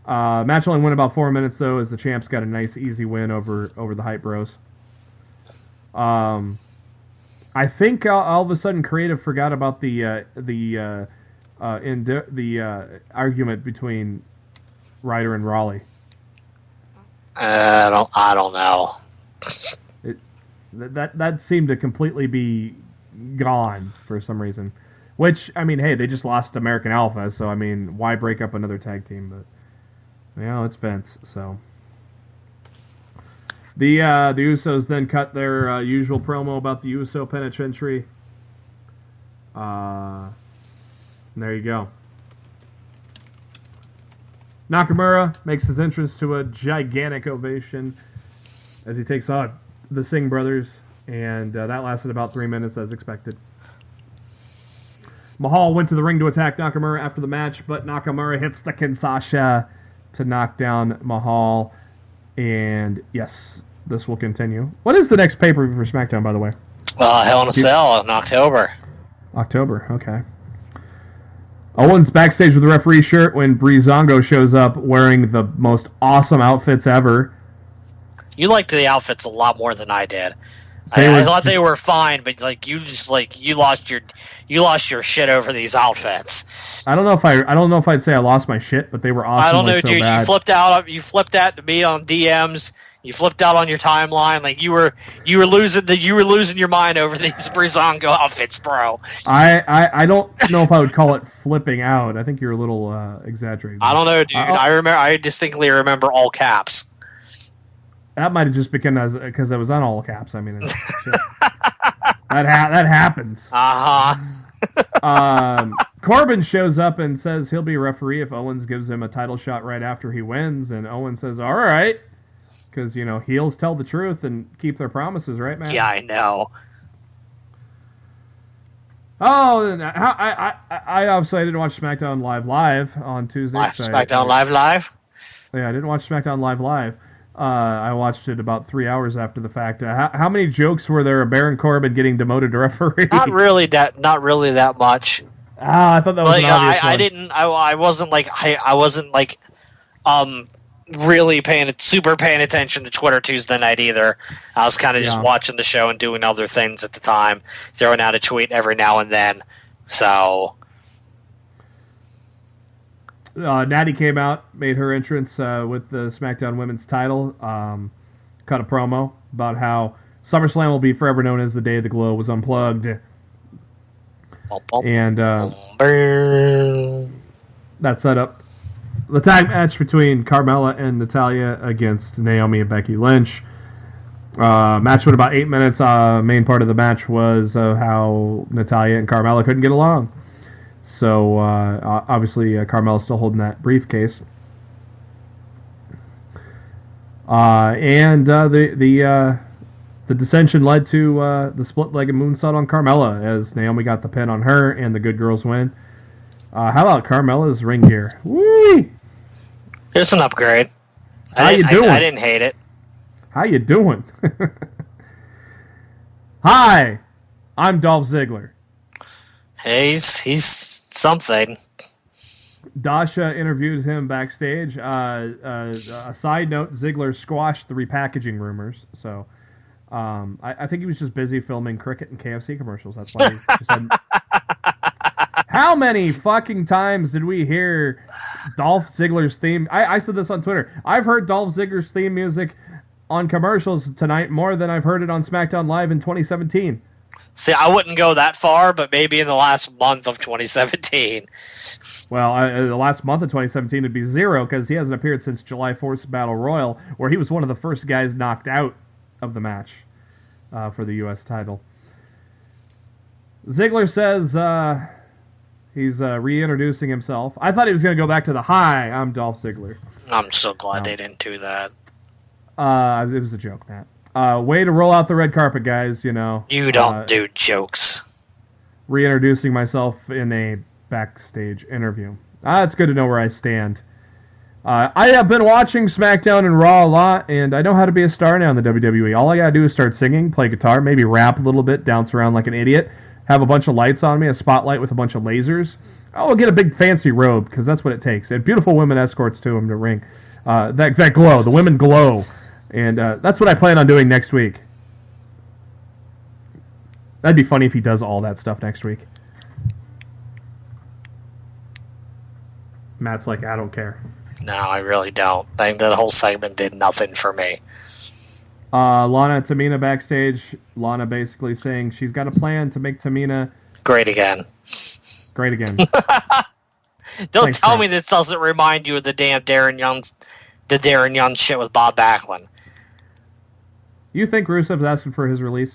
Match only went about 4 minutes, though, as the champs got a nice, easy win over the Hype Bros. I think all of a sudden Creative forgot about the argument between Ryder and Raleigh. I don't know. That seemed to completely be gone for some reason. Which, I mean, hey, they just lost American Alpha, so I mean, why break up another tag team? But it's Vince, so. The Usos then cut their usual promo about the Uso penitentiary. There you go. Nakamura makes his entrance to a gigantic ovation as he takes on the Singh brothers, and that lasted about 3 minutes as expected. Mahal went to the ring to attack Nakamura after the match, but Nakamura hits the Kinshasa to knock down Mahal, and yes, this will continue. What is the next pay-per-view for SmackDown, by the way? Hell in a Cell in October. October, okay. Owens backstage with the referee shirt when Breezango shows up wearing the most awesome outfits ever. You liked the outfits a lot more than I did. I thought they were fine, but you lost your shit over these outfits. I don't know if I'd say I lost my shit, but they were awesome. I don't know, so dude. Bad. You flipped out to me on DMs. You flipped out on your timeline, like you were losing your mind over these Breezango outfits, bro. I don't know if I would call it flipping out. I think you're a little exaggerating. I don't know, dude. I distinctly remember all caps. That might have just been because I was on all caps. I mean, that happens. Corbin shows up and says he'll be a referee if Owens gives him a title shot right after he wins, and Owens says, "All right." Because, heels tell the truth and keep their promises, right, man? Yeah, I know. Oh, I obviously didn't watch SmackDown Live on Tuesday. SmackDown Live? Yeah, I didn't watch SmackDown Live. I watched it about 3 hours after the fact. How many jokes were there of Baron Corbin getting demoted to referee? Not really that much. I thought that was an obvious one. I wasn't really super paying attention to Twitter Tuesday night either. I was kind of just watching the show and doing other things at the time, throwing out a tweet every now and then. So Natty came out, made her entrance with the SmackDown Women's title, cut a promo about how SummerSlam will be forever known as the day the Glow was unplugged. And that set up the tag match between Carmella and Natalya against Naomi and Becky Lynch. Match went about 8 minutes. Main part of the match was how Natalya and Carmella couldn't get along. So obviously Carmella's still holding that briefcase. And the dissension led to the split-legged moonsault on Carmella as Naomi got the pin on her and the Good Girls win. How about Carmella's ring gear? Woo! It's an upgrade. How you doing? I didn't hate it. How you doing? Hi, I'm Dolph Ziggler. Hey, he's something. Dasha interviews him backstage. A side note, Ziggler squashed the repackaging rumors. So I think he was just busy filming cricket and KFC commercials. That's why he just had... How many fucking times did we hear Dolph Ziggler's theme? I said this on Twitter. I've heard Dolph Ziggler's theme music on commercials tonight more than I've heard it on SmackDown Live in 2017. See, I wouldn't go that far, but maybe in the last month of 2017. Well, the last month of 2017 would be zero because he hasn't appeared since July 4th Battle Royal, where he was one of the first guys knocked out of the match for the U.S. title. Ziggler says he's reintroducing himself. I thought he was going to go back to the hi, I'm Dolph Ziggler. I'm so glad they didn't do that. It was a joke, Matt. Way to roll out the red carpet, guys, you know. You don't do jokes. Reintroducing myself in a backstage interview. It's good to know where I stand. I have been watching SmackDown and Raw a lot, and I know how to be a star now in the WWE. All I gotta do is start singing, play guitar, maybe rap a little bit, dance around like an idiot, have a bunch of lights on me, a spotlight with a bunch of lasers. I'll get a big fancy robe, because that's what it takes. And beautiful women escorts to them to ring. That glow, the women glow. And that's what I plan on doing next week. That'd be funny if he does all that stuff next week. Matt's like, I don't care. No, I really don't. I think that whole segment did nothing for me. Lana and Tamina backstage. Lana basically saying she's got a plan to make Tamina great again. Great again. Don't Thanks, tell Frank. me this doesn't remind you of the damn Darren Young shit with Bob Backlund. You think Rusev's asking for his release?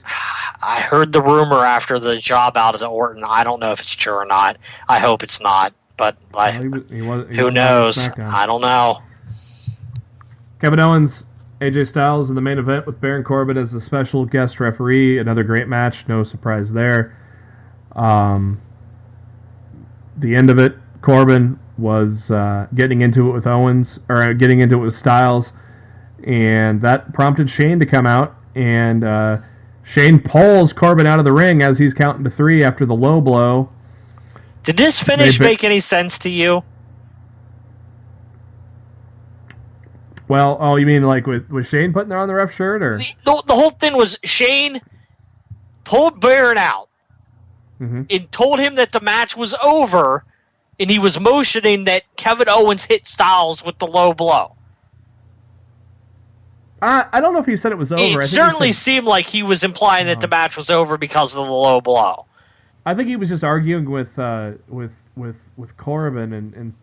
I heard the rumor after the job out at Orton. I don't know if it's true or not. I hope it's not. But who knows? I don't know. Kevin Owens, AJ Styles in the main event with Baron Corbin as the special guest referee. Another great match. No surprise there. The end of it, Corbin was getting into it with Owens, or getting into it with Styles, and that prompted Shane to come out, and Shane pulls Corbin out of the ring as he's counting to 3 after the low blow. Did this finish make any sense to you? Well, oh, you mean like with Shane putting her on the ref shirt, or the whole thing was Shane pulled Baron out and told him that the match was over, and he was motioning that Kevin Owens hit Styles with the low blow. I don't know if he said it was over. It certainly seemed like he was implying that the match was over because of the low blow. I think he was just arguing with Corbin and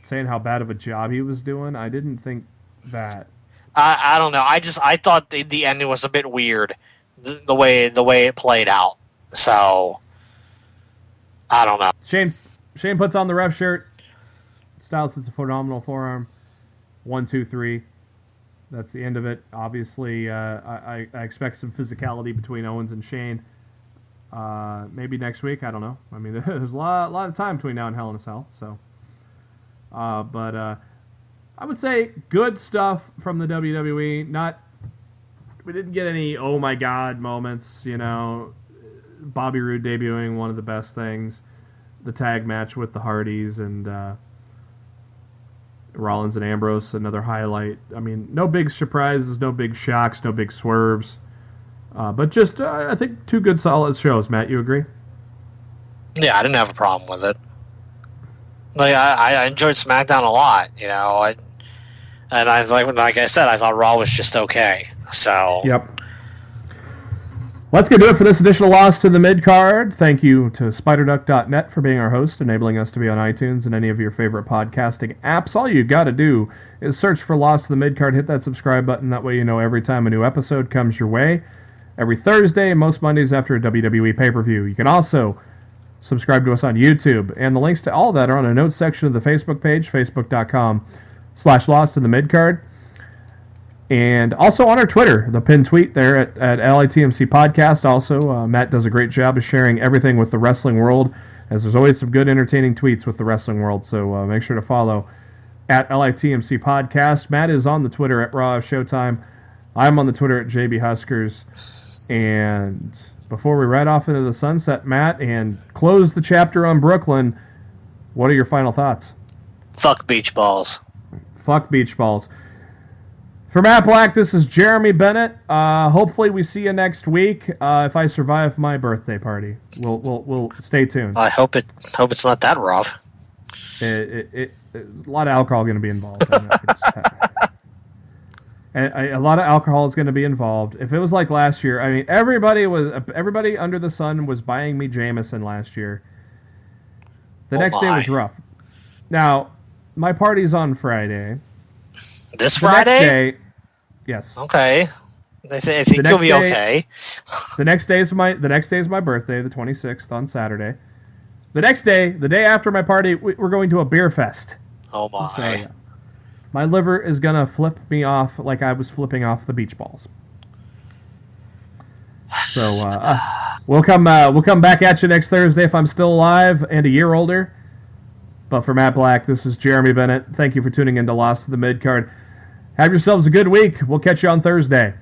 saying how bad of a job he was doing. I didn't think that. I don't know. I thought the ending was a bit weird, the way it played out. So I don't know. Shane puts on the ref shirt. Styles hits a phenomenal forearm. 1, 2, 3. That's the end of it. Obviously, I expect some physicality between Owens and Shane. Maybe next week. I don't know. I mean, there's a lot of time between now and Hell in a Cell. So, but I would say good stuff from the WWE. We didn't get any oh my god moments. You know, Bobby Roode debuting, one of the best things. The tag match with the Hardys and Rollins and Ambrose, another highlight. I mean, no big surprises, no big shocks, no big swerves. But just, I think, 2 good, solid shows. Matt, you agree? Yeah, I didn't have a problem with it. Like, I enjoyed SmackDown a lot, you know. Like I said, I thought Raw was just okay. So. Yep. Let's get to it for this additional loss to the mid-card. Thank you to SpiderDuck.net for being our host, enabling us to be on iTunes and any of your favorite podcasting apps. All you got to do is search for Lost to the Mid-Card, hit that subscribe button. That way you know every time a new episode comes your way. Every Thursday and most Mondays after a WWE pay-per-view. You can also subscribe to us on YouTube. And the links to all that are on a notes section of the Facebook page, facebook.com/Lost to the Mid-Card. And also on our Twitter, the pinned tweet there at LITMC Podcast. Also, Matt does a great job of sharing everything with the wrestling world, as there's always some good, entertaining tweets with the wrestling world. So make sure to follow at LITMC Podcast. Matt is on the Twitter at Raw Showtime. I'm on the Twitter at JB Huskers. And before we ride off into the sunset, Matt, and close the chapter on Brooklyn, what are your final thoughts? Fuck beach balls. Fuck beach balls. For Matt Black, this is Jeremy Bennett. Hopefully we see you next week. If I survive my birthday party, we'll stay tuned. I hope it's not that rough. A lot of alcohol going to be involved. A lot of alcohol is going to be involved. If it was like last year, I mean, everybody under the sun was buying me Jameson last year. The next day was rough. Now, my party's on Friday. This Friday? Next day, yes. Okay. I think you'll be okay. The next day is my birthday, the 26th on Saturday. The next day, the day after my party, we're going to a beer fest. Oh my! So, yeah. My liver is gonna flip me off like I was flipping off the beach balls. So we'll come back at you next Thursday if I'm still alive and a year older. But for Matt Black, this is Jeremy Bennett. Thank you for tuning in to Lost to the Midcard. Have yourselves a good week. We'll catch you on Thursday.